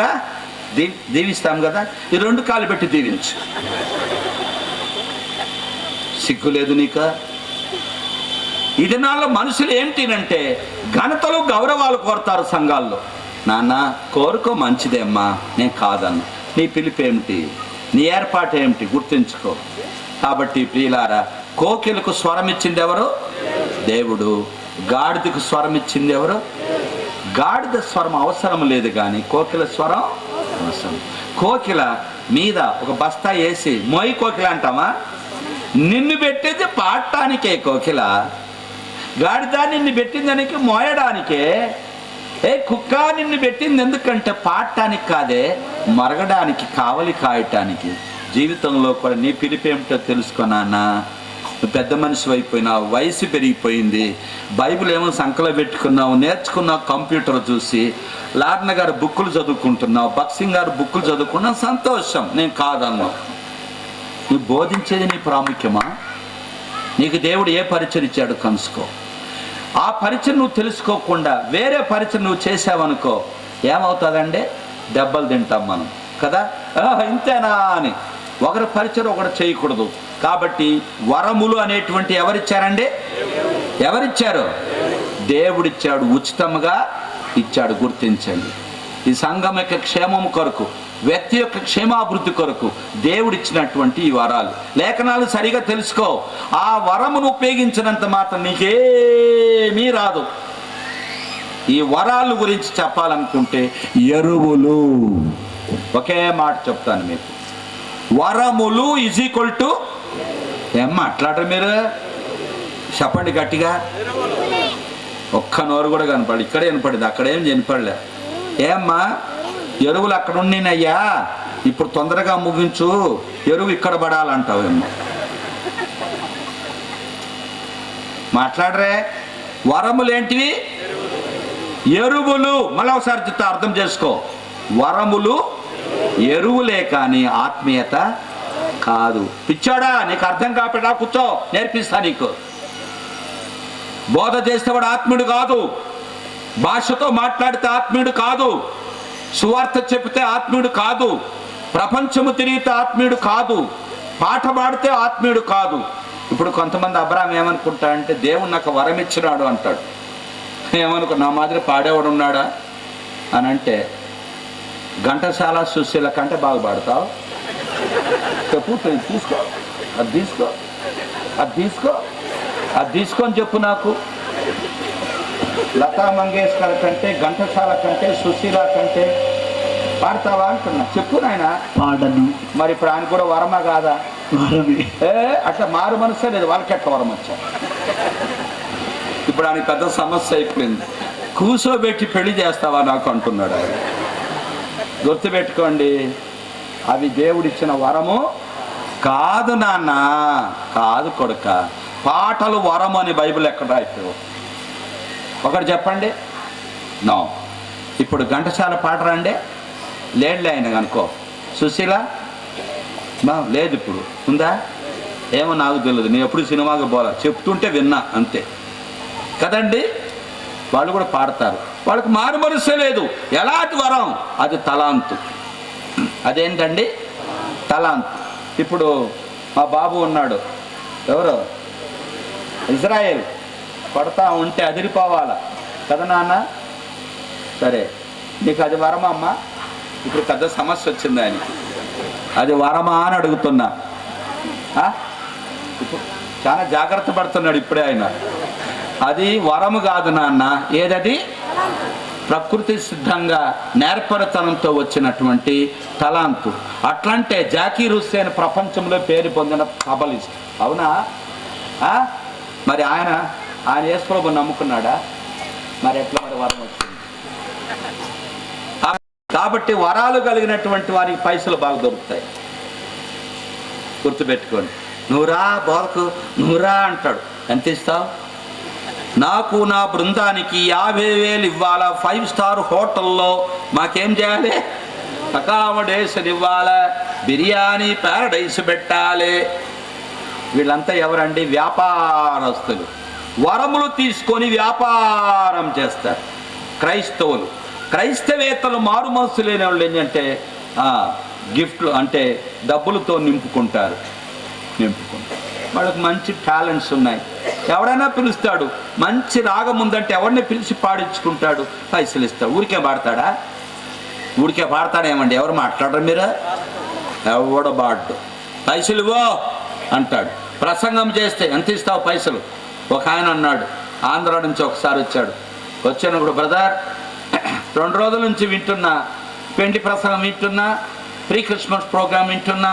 కదా, ఈ 2 కాళ్ళు పెట్టి దీవించు. సిగ్గు లేదు నీకు? ఈ దినాల్లో మనుషులు ఏంటినంటే ఘనతలు, గౌరవాలు కోరుతారు సంఘాల్లో. నాన్న కోరుకో, మంచిదేమ్మా, నేను కాదన్నా. నీ పిలుపు ఏమిటి, నీ ఏర్పాటు ఏమిటి గుర్తుంచుకో. కాబట్టి ప్రియులారా, కోకిలకు స్వరం ఇచ్చింది ఎవరు? దేవుడు. గాడిదకు స్వరం ఇచ్చింది ఎవరు? గాడిద స్వరం అవసరం లేదు, కానీ కోకిల స్వరం అవసరం. కోకిల మీద ఒక బస్తా వేసి మోయి కోకిల అంటామా? నిన్ను పెట్టేది పాడటానికే కోకిల. గాడిద నిన్ను పెట్టిందానికి మోయడానికే. కుక్క నిన్ను పెట్టింది ఎందుకంటే పాడటానికి కాదే, మరగడానికి, కావలి కాయటానికి. జీవితంలో కూడా నీ పిలిపేమిటో తెలుసుకున్నానా? పెద్ద మనిషి అయిపోయినావు, వయసు పెరిగిపోయింది, బైబిల్ ఏమో సంకలో పెట్టుకున్నావు, నేర్చుకున్నావు కంప్యూటర్ చూసి. లార్న గారు బుక్కులు చదువుకుంటున్నావు, బక్సింగ్ గారు బుక్కులు చదువుకున్నావు, సంతోషం, నేను కాదన్నావు. నువ్వు బోధించేది నీ ప్రాముఖ్యమా? నీకు దేవుడు ఏ పరిచయం ఇచ్చాడు కనుసుకో. ఆ పరిచయం నువ్వు తెలుసుకోకుండా వేరే పరిచయం నువ్వు చేసావనుకో, ఏమవుతుందండి? దెబ్బలు తింటాం మనం కదా. ఇంతేనా అని ఒకరి పరిచయం ఒకరు చేయకూడదు. కాబట్టి వరములు అనేటువంటి ఎవరిచ్చారండి? ఎవరిచ్చారు? దేవుడిచ్చాడు, ఉచితంగా ఇచ్చాడు. గుర్తించండి. ఈ సంఘం యొక్క క్షేమం కొరకు, వ్యక్తి యొక్క క్షేమాభివృద్ధి కొరకు దేవుడిచ్చినటువంటి ఈ వరాలు. లేఖనాలు సరిగా తెలుసుకో. ఆ వరమును ఉపయోగించినంత మాత్రం నీకేమీ రాదు. ఈ వరాల గురించి చెప్పాలనుకుంటే ఎరువులు, ఒకే మాట చెప్తాను మీకు. వరములు = ఏం మాట్లాడరు మీరు? చెప్పండి గట్టిగా. ఒక్క నోరు కూడా కనపడి, ఇక్కడే వినపడింది, అక్కడేం వినపడలే. ఏమ్మా ఎరువులు అక్కడ ఉన్నయ్యా, ఇప్పుడు తొందరగా ముగించు, ఎరువు ఇక్కడ పడాలంటావేమో. మాట్లాడరే. వరములు ఏంటివి? ఎరువులు. మళ్ళీ ఒకసారి అర్థం చేసుకో. వరములు ఎరువులే కానీ ఆత్మీయత కాదు. పిచ్చాడా, నీకు అర్థం కాపడా కూర్చో, నేర్పిస్తా నీకు. బోధ చేసేవాడు ఆత్మీయుడు కాదు, భాషతో మాట్లాడితే ఆత్మీయుడు కాదు, సువార్త చెప్తే ఆత్మీయుడు కాదు, ప్రపంచము తిరిగితే ఆత్మీయుడు కాదు, పాట పాడితే ఆత్మీయుడు కాదు. ఇప్పుడు కొంతమంది అబ్రాహం ఏమనుకుంటాడంటే, దేవుడు నాకు వరం ఇచ్చినాడు అంటాడు. ఏమనుకో, నా మాదిరి పాడేవాడు ఉన్నాడా అని అంటే, ఘంటసాల సుశీల కంటే బాగా పాడతావు. చెప్పు, తీసుకో, అది తీసుకో, అది తీసుకో, అది తీసుకొని చెప్పు నాకు. లతా మంగేష్కర్ కంటే, ఘంటసాల కంటే, సుశీల కంటే పాడతావా అంటున్నా. చెప్పు నాయన. పాడను. మరి ఇప్పుడు ఆయన కూడా వరమా కాదా? వరమే. అట్లా మారు మనసే లేదు, వాళ్ళకి ఎట్లా వరం వచ్చా? ఇప్పుడు ఆయనకి పెద్ద సమస్య అయిపోయింది. కూర్చోబెట్టి పెళ్లి చేస్తావా నాకు అంటున్నాడు ఆయన. గుర్తుపెట్టుకోండి, అవి దేవుడిచ్చిన వరము కాదు నాన్న, కాదు కొడుక. పాటలు వరం అని బైబిల్ ఎక్కడ రాయిపోయావు? ఒకటి చెప్పండి. నో. ఇప్పుడు ఘంటసాల పాట రండి. లేడులే ఆయన అనుకో. సుశీల లేదు, ఇప్పుడు ఉందా ఏమో నాకు తెలియదు, నేను ఎప్పుడు సినిమాకి పోలా, చెప్తుంటే విన్నా అంతే కదండి. వాళ్ళు కూడా పాడతారు, వాళ్ళకి మారు మనసే లేదు. ఎలాంటి వరం? అది తలాంతు. అదేంటండి? తలాంతు. ఇప్పుడు మా బాబు ఉన్నాడు, ఎవరు, ఇజ్రాయేల్, పడతా ఉంటే అదిరిపోవాలా కదా నాన్న? సరే, నీకు అది వరమా అమ్మా? ఇప్పుడు పెద్ద సమస్య వచ్చింది ఆయనకి. అది వరమా అని అడుగుతున్నా. ఇప్పుడు చాలా జాగ్రత్త పడుతున్నాడు ఇప్పుడే ఆయన. అది వరము కాదు నాన్న. ఏదది? ప్రకృతి సిద్ధంగా నేర్పరితనంతో వచ్చినటువంటి తలాంతు. అట్లంటే జాకీర్ హుస్సేన్ ప్రపంచంలో పేరు పొందిన కబలిస్ట్, అవునా? మరి ఆయన యేసు ప్రభువుని నమ్ముకున్నాడా? మరి ఎట్లా మరి వరం వచ్చింది? కాబట్టి వరాలు కలిగినటువంటి వారికి పైసలు బాగా దొరుకుతాయి. గుర్తుపెట్టుకోండి. నువ్వురా బోధకు, నువ్వురా అంటాడు. ఎంత ఇస్తావు? నాకు నా బృందానికి 50,000 ఇవ్వాలా, 5 స్టార్ హోటల్లో మాకేం చేయాలి? అకామిడేషన్ ఇవ్వాలా, బిర్యానీ ప్యారడైస్ పెట్టాలి. వీళ్ళంతా ఎవరండి? వ్యాపారస్తులు. వరములు తీసుకొని వ్యాపారం చేస్తారు క్రైస్తవులు. క్రైస్తవేత్తలు మారు మనసు లేని వాళ్ళు ఏంటంటే గిఫ్ట్లు అంటే డబ్బులతో నింపుకుంటారు. వాళ్ళకి మంచి టాలెంట్స్ ఉన్నాయి. ఎవడైనా పిలుస్తాడు, మంచి రాగం ఉందంటే ఎవరిని పిలిచి పాడించుకుంటాడు, పైసలు ఇస్తాడు. ఊరికే పాడతాడా? ఊరికే పాడతాడేమండి? ఎవరు మాట్లాడరు మీరు? ఎవడ బాడు పైసలు ఇవ్వో అంటాడు. ప్రసంగం చేస్తే ఎంత ఇస్తావు పైసలు? ఒక ఆయన అన్నాడు, ఆంధ్ర నుంచి ఒకసారి వచ్చాడు. వచ్చినప్పుడు, బ్రదర్ 2 రోజుల నుంచి వింటున్నా, పెండి ప్రసంగం వింటున్నా, ప్రీ క్రిస్మస్ ప్రోగ్రామ్ వింటున్నా,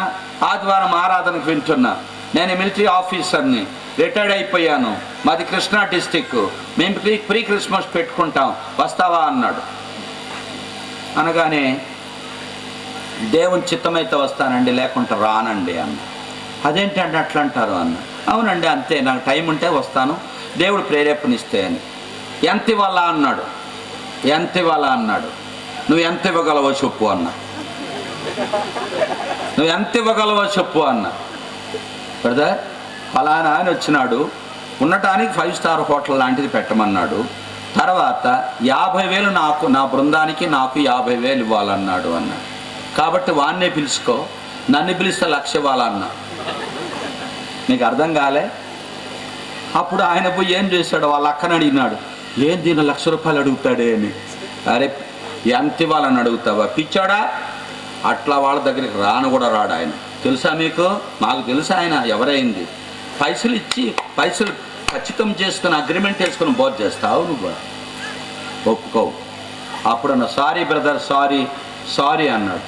ఆదివారం ఆరాధనకు వింటున్నా. నేను మిలిటరీ ఆఫీసర్ని, రిటైర్డ్ అయిపోయాను, మాది కృష్ణా డిస్టిక్, మేము ప్రీ క్రిస్మస్ పెట్టుకుంటాం, వస్తావా అన్నాడు. అనగానే దేవుని చిత్తమైతే వస్తానండి, లేకుంటే రానండి అన్న. అదేంటంటే అట్లా అంటారు అన్న. అవునండి అంతే, నాకు టైం ఉంటే వస్తాను, దేవుడు ప్రేరేపణిస్తే అని. ఎంత ఇవ్వాలా అన్నాడు. ఎంత ఇవ్వాలా అన్నాడు. నువ్వు ఎంత ఇవ్వగలవో చెప్పు అన్న. నువ్వు ఎంత ఇవ్వగలవో చెప్పు అన్న. బ్రదర్ ఫలానా అని వచ్చినాడు, ఉండటానికి 5 స్టార్ హోటల్ లాంటిది పెట్టమన్నాడు. తర్వాత 50,000 నాకు, నా బృందానికి నాకు 50,000 ఇవ్వాలన్నాడు అన్నాడు. కాబట్టి వాన్నే పిలుచుకో, నన్ను పిలిస్తే 1,00,000 ఇవ్వాలన్నా. నీకు అర్థం కాలే? అప్పుడు ఆయన పోయి ఏం చేశాడు, వాళ్ళ అక్కని అడిగినాడు, ఏం దీన్ని 1,00,000 రూపాయలు అడుగుతాడే అని. అరే ఎంత ఇవ్వాలని అడుగుతావా, పిచ్చాడా? అట్లా వాళ్ళ దగ్గరికి రాను కూడా రాడు ఆయన. తెలుసా మీకు? మాకు తెలుసా ఆయన ఎవరైంది. పైసలు ఇచ్చి పైసలు ఖచ్చితం చేసుకుని అగ్రిమెంట్ వేసుకుని బోధ చేస్తావు నువ్వు, ఒప్పుకోవు. అప్పుడు అన్న, సారీ బ్రదర్, సారీ అన్నాడు.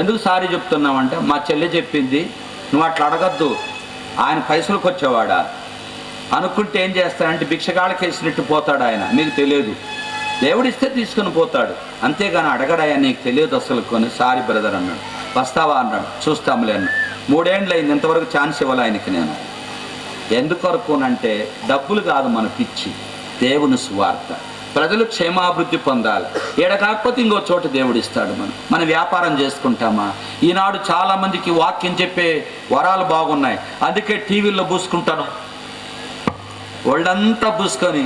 ఎందుకు సారీ చెప్తున్నావంటే, మా చెల్లి చెప్పింది, నువ్వు అట్లా అడగద్దు, ఆయన పైసలకు వచ్చేవాడా అనుకుంటే ఏం చేస్తాడంటే భిక్షగాళ్ళకి వేసినట్టు పోతాడు ఆయన. మీకు తెలియదు, దేవుడిస్తే తీసుకుని పోతాడు, అంతేగాని అడగడాయా, నీకు తెలియదు అసలు కొని. సారీ బ్రదర్ అన్నాడు. వస్తావా అన్నాడు. చూస్తాములే అన్నాడు. 3 ఏళ్ళు అయింది, ఇంతవరకు ఛాన్స్ ఇవ్వాలి ఆయనకి నేను. ఎందుకొరకునంటే డబ్బులు కాదు మన పిచ్చి, దేవుని సువార్త. ప్రజలు క్షేమాభివృద్ధి పొందాలి. ఏడ కాకపోతే ఇంకో చోట దేవుడు ఇస్తాడు. మన వ్యాపారం చేసుకుంటామా? ఈనాడు చాలామందికి వాక్యం చెప్పే వరాలు బాగున్నాయి, అందుకే టీవీల్లో పూసుకుంటాను, ఒళ్ళంతా పూసుకొని.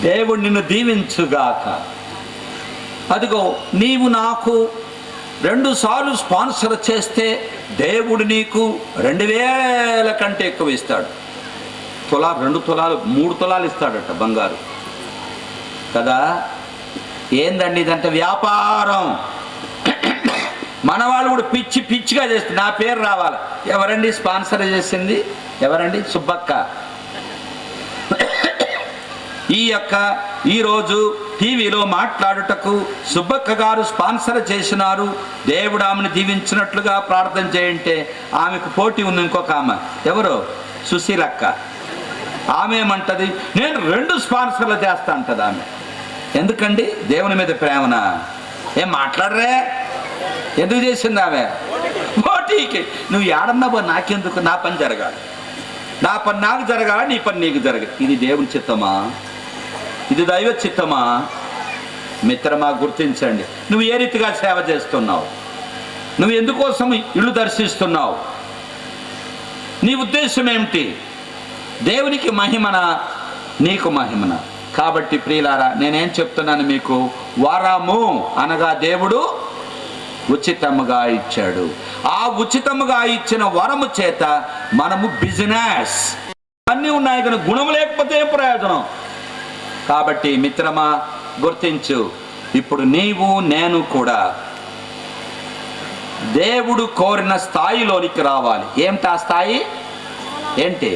దేవుడు నిన్ను దీవించుగాక. అదిగో నీవు నాకు 2 సార్లు స్పాన్సర్ చేస్తే దేవుడు నీకు 2,000 కంటే ఎక్కువ ఇస్తాడు. 2 తులాలు 3 తులాలు ఇస్తాడట బంగారు కదా. ఏందండి ఇదంటే వ్యాపారం. మన వాళ్ళు కూడా పిచ్చిగా చేస్తుంది. నా పేరు రావాలి. ఎవరండి స్పాన్సర్ చేసింది? ఎవరండి? సుబ్బక్క. ఈరోజు టీవీలో మాట్లాడుటకు సుబ్బక్క గారు స్పాన్సర్ చేసినారు. దేవుడు ఆమెను దీవించినట్లుగా ప్రార్థన చేయంటే ఆమెకు పోటీ ఉంది ఇంకొక ఆమె. ఎవరు? సుశీలక్క. ఆమె ఏమంటది, నేను 2 స్పాన్సర్లు చేస్తా అంటది ఆమె. ఎందుకండి? దేవుని మీద ప్రేమనా? ఏం మాట్లాడరే? ఎందుకు చేసింది ఆమె? పోటీకి. నువ్వు ఏడన్నా పో, నాకెందుకు? నా పని జరగాలి, నా పని నాకు జరగాలి, నీ పని నీకు జరగాలి. ఇది దేవుని చిత్తమా? ఇది దైవ చిత్తమా? మిత్రమా, గుర్తించండి. నువ్వు ఏ రీతిగా సేవ చేస్తున్నావు? నువ్వు ఎందుకోసం ఇల్లు దర్శిస్తున్నావు? నీ ఉద్దేశం ఏమిటి? దేవునికి మహిమన, నీకు మహిమన? కాబట్టి ప్రియులారా, నేనేం చెప్తున్నాను మీకు, వరము అనగా దేవుడు ఉచితముగా ఇచ్చాడు. ఆ ఉచితముగా ఇచ్చిన వరము చేత మనము బిజినెస్ అన్నీ ఉన్నాయి, కానీ గుణం లేకపోతే ఏం ప్రయోజనం? కాబట్టి మిత్రమా, గుర్తించు. ఇప్పుడు నీవు నేను కూడా దేవుడు కోరిన స్థాయిలోనికి రావాలి. ఏమిటా స్థాయి? ఏంటి?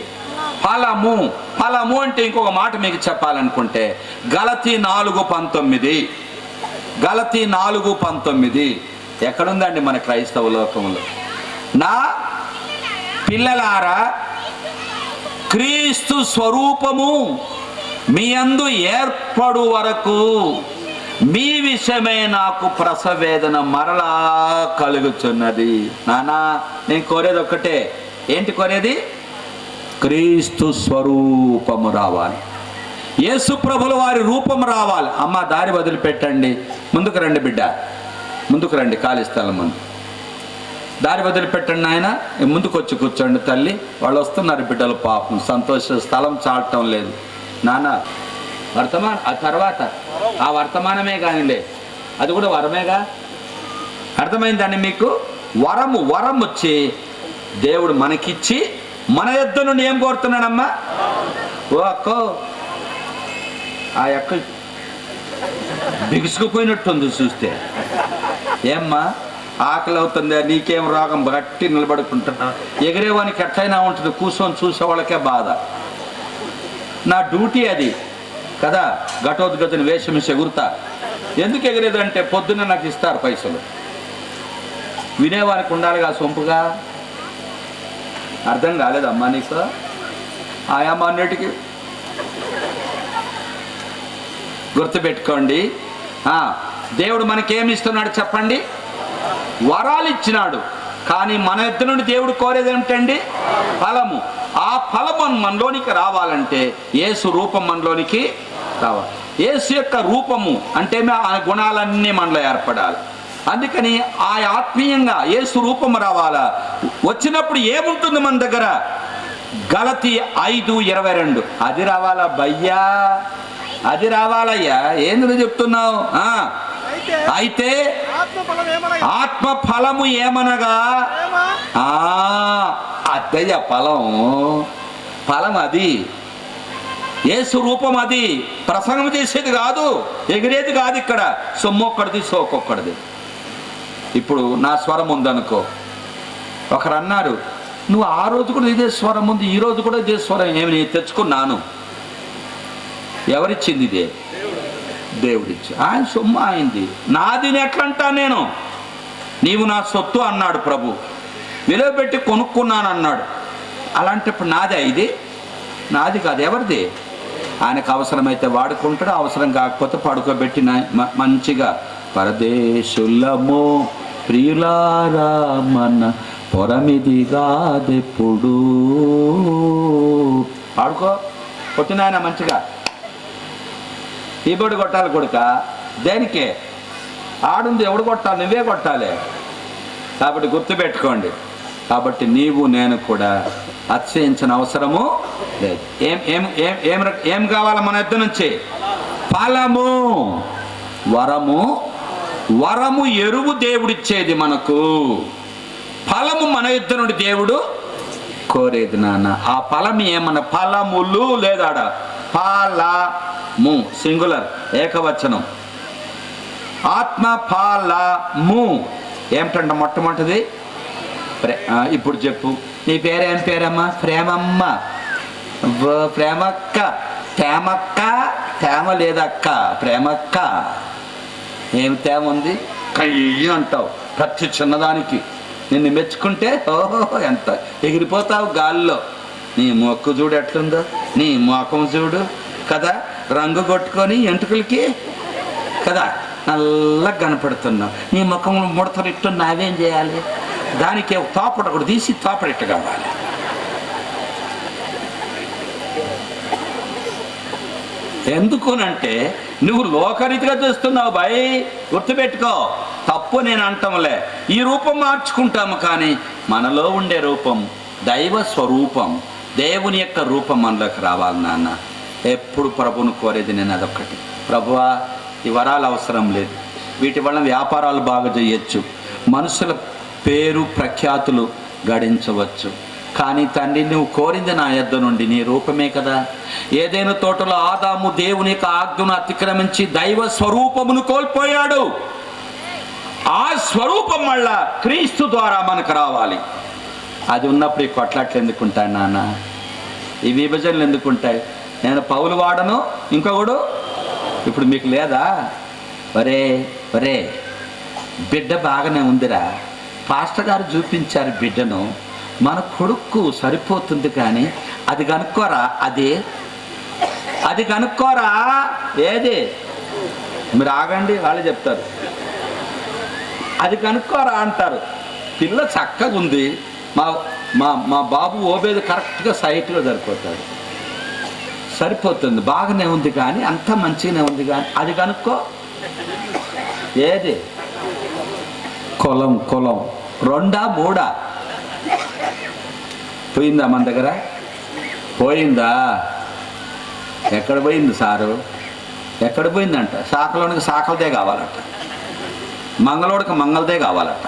ఫలము. ఫలము అంటే ఇంకొక మాట మీకు చెప్పాలనుకుంటే, గలతీ 4:19. గలతీ 4:19 ఎక్కడుందండి మన క్రైస్తవ లోకంలో? నా పిల్లలారా, క్రీస్తు స్వరూపము మీ యందు ఏర్పడు వరకు మీ విషయమే నాకు ప్రసవేదన మరలా కలుగుతున్నది. నానా, నేను కోరేది ఒక్కటే. ఏంటి కోరేది? క్రీస్తు స్వరూపము రావాలి, యేసు ప్రభుల వారి రూపం రావాలి. అమ్మ, దారి వదిలిపెట్టండి, ముందుకు రండి బిడ్డ, ముందుకు రండి. ఖాళీ స్థలం ముందు దారి వదిలిపెట్టండి నాయన, ముందుకు వచ్చి కూర్చోండి తల్లి. వాళ్ళు వస్తున్నారు బిడ్డలు, పాపం సంతోష స్థలం చాటం లేదు. నాన్న, వర్తమానం ఆ తర్వాత, ఆ వర్తమానమే కానిలే, అది కూడా వరమేగా. అర్థమైందండి మీకు? వరము, వరం వచ్చి దేవుడు మనకిచ్చి మన యొద్ద నుండి ఏం కోరుతున్నాడమ్మా? ఓ అక్కో, ఆ అక్క బిగుసుకుపోయినట్టుంది చూస్తే. ఏమ్మా, ఆకలి అవుతుంది, నీకేం రోగం? గట్టి నిలబడుకుంటున్నా. ఎగిరేవానికి ఎట్లయినా ఉంటుంది, కూర్చొని చూసేవాళ్ళకే బాధ. నా డ్యూటీ అది కదా, ఘటోద్గతిని వేషమిసి ఎగురుతా. ఎందుకు ఎగిరేదంటే పొద్దున్న నాకు ఇస్తారు పైసలు, వినేవానికి ఉండాలిగా సొంపుగా. అర్థం కాలేదమ్మా నీకు? ఆయమ్మ అన్నిటికీ గుర్తుపెట్టుకోండి. దేవుడు మనకేమి ఇస్తున్నాడు చెప్పండి? వరాలు ఇచ్చినాడు. కానీ మన యొద్ద నుండి దేవుడు కోరేది ఏమిటండి? ఫలము. ఆ ఫలము మనలోనికి రావాలంటే యేసు రూపం మనలోనికి రావాలి. యేసు యొక్క రూపము అంటే ఆ గుణాలన్నీ మనలో ఏర్పడాలి. అందుకని ఆ ఆత్మీయంగా యేసు రూపం రావాలా. వచ్చినప్పుడు ఏముంటుంది మన దగ్గర? గలతీ 5:22 అది రావాలా భయ్యా, అది రావాలయ్యా. ఏంది చెప్తున్నావు? అయితే ఆత్మ ఫలము ఏమనగా, అద్దయ్య ఫలం, ఫలం అది యేసు రూపం. అది ప్రసంగం చేసేది కాదు, ఎగిరేది కాదు. ఇక్కడ సొమ్మొక్కడిది, సోకొక్కడిది. ఇప్పుడు నా స్వరం ఉందనుకో, ఒకరు అన్నారు, నువ్వు ఆ రోజు కూడా ఇదే స్వరం ఉంది, ఈ రోజు కూడా ఇదే స్వరం, ఏమి నేను తెచ్చుకున్నాను. ఎవరిచ్చింది? ఇదే దేవుడిచ్చి, ఆయన సొమ్ము ఆయనది. నాది ఎట్లంటా నేను? నీవు నా సొత్తు అన్నాడు ప్రభు, విలువ పెట్టి కొనుక్కున్నాను అన్నాడు. అలాంటప్పుడు నాదే ఇది? నాది కాదు, ఎవరిది? ఆయనకు అవసరమైతే వాడుకుంటాడు, అవసరం కాకపోతే పడుకోబెట్టి మంచిగా పరదేశులము ప్రియులారా మన పొరమిది కాదెప్పుడు ఆడుకో. కొట్టిన ఆయన మంచిగా కీబోర్డు కొట్టాలి కొడుక. దేనికే? ఆడుంది ఎవడు కొట్టాలి? నువ్వే కొట్టాలి. కాబట్టి గుర్తుపెట్టుకోండి. కాబట్టి నీవు నేను కూడా అతిశయించిన అవసరము లేదు. ఏం ఏం ఏం ఏం ఏం కావాలి మన యొద్ద నుంచి? ఫలము, వరము. వరము ఎరువు దేవుడిచ్చేది మనకు, ఫలము మన యొద్ద నుండి దేవుడు కోరేది. నాన్న, ఆ ఫలం ఏమన్నా? ఫలములు లేదాడ, ఫలము సింగులర్, ఏకవచనం. ఆత్మ ఫలము ఏమిటంట? మొట్టమొదటిది ఇప్పుడు చెప్పు, నీ పేరేం పేరమ్మా? ప్రేమమ్మ. ప్రేమక్క. తేమక్క. తేమ లేదక్క, ప్రేమక్క. ఏం తేమ ఉంది? కయ్యి అంటావు ప్రతి చిన్నదానికి. నిన్ను మెచ్చుకుంటే ఓహో ఎంత ఎగిరిపోతావు గాల్లో. నీ మొక్కు చూడు ఎట్లుందో, నీ ముఖం చూడు కదా, రంగు కొట్టుకొని ఎంటుకలకి కదా నల్లగా కనపడుతున్నావు. నీ ముఖంలో ముడతలు ఇట్టు నావేం చేయాలి? దానికి తోపడ ఒకటి తీసి తోపడిట్టు కావాలి. ఎందుకునంటే నువ్వు లోకరీతిగా చేస్తున్నావు బాయ్, గుర్తుపెట్టుకో. తప్పు నేను అంటాంలే. ఈ రూపం మార్చుకుంటాము, కానీ మనలో ఉండే రూపం దైవ స్వరూపం, దేవుని యొక్క రూపం మనలోకి రావాలి నాన్న. ఎప్పుడు ప్రభువును కోరేది నేను అదొక్కటి. ప్రభువా, ఈ వరాలు అవసరం లేదు, వీటి వల్ల వ్యాపారాలు బాగా చేయొచ్చు, మనుషుల పేరు ప్రఖ్యాతులు గడించవచ్చు, కానీ తండ్రి నువ్వు కోరింది నా యొద్ద నుండి నీ రూపమే కదా. ఏదైనా తోటలో ఆదాము దేవుని యొక్క ఆజ్ఞను అతిక్రమించి దైవ స్వరూపమును కోల్పోయాడు. ఆ స్వరూపం మళ్ళా క్రీస్తు ద్వారా మనకు రావాలి. అది ఉన్నప్పుడు ఈ కొట్లాట్లు ఎందుకుంటాయి నాన్న? ఈ విభజనలు ఎందుకుంటాయి? నేను పౌలు వాడను, ఇంకొకడు. ఇప్పుడు మీకు లేదా? ఒరే ఒరే, బిడ్డ బాగానే ఉందిరా, పాస్టర్ గారు చూపించారు బిడ్డను, మన కొడుకు సరిపోతుంది, కానీ అది కనుక్కోరా, అది కనుక్కోరా. ఏది? మీరు ఆగండి, వాళ్ళు చెప్తారు. అది కనుక్కోరా అంటారు. పిల్ల చక్కగా ఉంది, మా మా మా బాబు ఓబేది కరెక్ట్గా సైట్లో సరిపోతుంది, బాగానే ఉంది, కానీ అంత మంచిగానే ఉంది, కానీ అది కనుక్కో. ఏది? కులం రెండా మూడా? పోయిందా మన దగ్గర? పోయిందా? ఎక్కడ పోయింది సారు? ఎక్కడ పోయిందంట? శాఖలోనికి శాఖలదే కావాలట, మంగళోడికి మంగళదే కావాలట,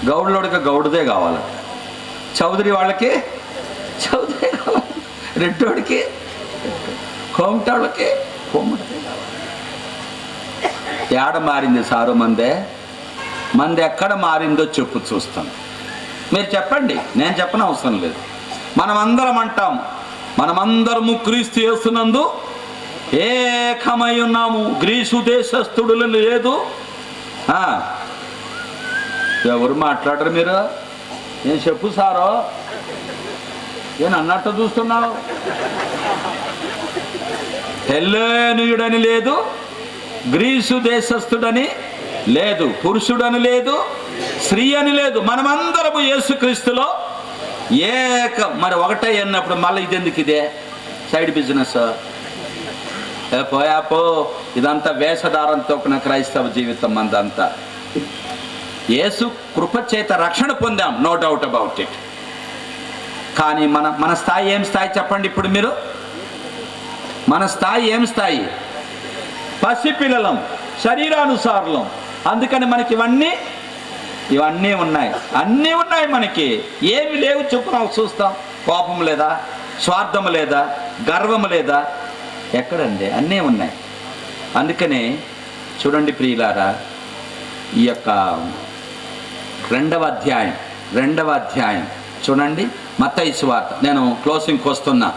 గౌడులోడికి గౌడుదే కావాలట, చౌదరి వాళ్ళకి చౌదరి కావాలి, రెడ్డోడికి, కోమటోళ్ళకి కోమటదే కావాలి. ఏడ మారింది సారు మంది ఎక్కడ మారిందో చెప్పు, చూస్తాను. మీరు చెప్పండి, నేను చెప్పని అవసరం లేదు. మనమందరం అంటాం, మనమందరము క్రీస్తు యేసునందు ఏకమై ఉన్నాము, గ్రీసు దేశస్థుడులు లేదు. ఎవరు మాట్లాడరు మీరు? నేను చెప్పు సారో, నేను అన్నట్టు చూస్తున్నావు. హెల్లేనీయుడని లేదు, గ్రీసు దేశస్థుడని లేదు, పురుషుడని లేదు, స్త్రీ అని లేదు, మనమందరము యేసుక్రీస్తులో మరి ఒకటే అన్నప్పుడు మళ్ళీ ఇదెందుకు? ఇదే సైడ్ బిజినెస్. పోయాపో, ఇదంతా వేషధారంతో క్రైస్తవ జీవితం మందంతా. యేసు కృపచేత రక్షణ పొందాం, నో డౌట్ అబౌట్ ఇట్. కానీ మన స్థాయి ఏం స్థాయి చెప్పండి ఇప్పుడు మీరు? మన స్థాయి ఏం స్థాయి? పసిపిల్లలం, శరీరానుసారులం. అందుకని మనకి ఇవన్నీ ఉన్నాయి, అన్నీ ఉన్నాయి. మనకి ఏమి లేవు చెప్పు, నాకు చూస్తాం. కోపం లేదా, స్వార్థం లేదా, గర్వం లేదా? ఎక్కడండి? అన్నీ ఉన్నాయి. అందుకనే చూడండి ప్రియులారా, ఈ యొక్క రెండవ అధ్యాయం చూడండి, మత్తయి సువార్త. నేను క్లోజింగ్కి వస్తున్నా,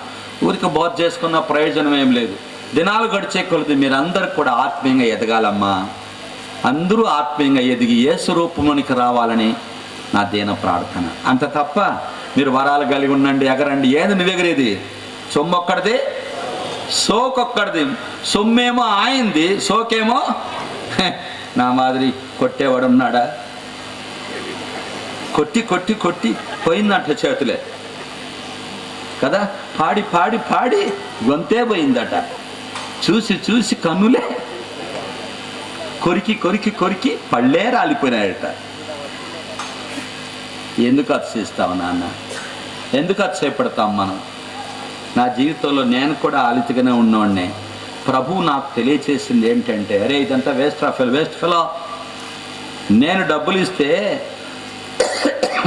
ఊరికి బోధ చేసుకున్న ప్రయోజనం ఏం లేదు. దినాలు గడిచే కొలది మీరందరూ కూడా ఆత్మీయంగా ఎదగాలమ్మా. అందరూ ఆత్మీయంగా ఎదిగి యేసు రూపమునికి రావాలని నా దీన ప్రార్థన. అంత తప్ప మీరు వరాలు కలిగి ఉండండి, ఎగరండి. ఏది నువ్వు ఎగిరేది? సొమ్మొక్కడిది, సోకొక్కడిది. సొమ్మేమో ఆయింది, సోకేమో నా మాదిరి కొట్టేవాడు ఉన్నాడా? కొట్టి కొట్టి కొట్టి పోయిందంట చేతులే కదా, పాడి పాడి పాడి గొంతే పోయిందట, చూసి చూసి కన్నులే కొరికి కొరికి కొరికి పళ్ళే రాలిపోయినాయట. ఎందుకు అతిశయిస్తావు నాన్న? ఎందుకు అతిశయపడతాం మనం? నా జీవితంలో నేను కూడా ఆలితిగానే ఉన్నవాడినే. ప్రభువు నాకు తెలియచేసింది ఏంటంటే, అరే ఇదంతా వేస్ట్ ఫెలో. నేను డబ్బులు ఇస్తే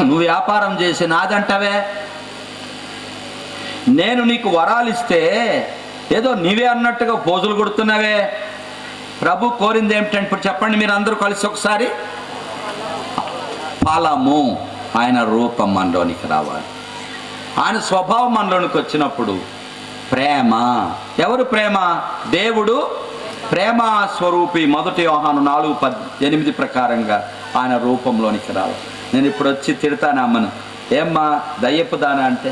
నువ్వు వ్యాపారం చేసి నాదంటావే. నేను నీకు వరాలు ఇస్తే ఏదో నీవే అన్నట్టుగా పోజులు కొడుతున్నావే. ప్రభు కోరింది ఏమిటంటే, ఇప్పుడు చెప్పండి మీరు అందరూ కలిసి ఒకసారి. ఫలము, ఆయన రూపం మనలోనికి రావాలి. ఆయన స్వభావం మనలోనికి వచ్చినప్పుడు ప్రేమ. ఎవరు ప్రేమ? దేవుడు ప్రేమ స్వరూపి. 1 యోహాను 4:8 ప్రకారంగా ఆయన రూపంలోనికి రావాలి. నేను ఇప్పుడు వచ్చి తిడతాను అమ్మను, ఏమ్మా దయ్యపు దానా అంటే,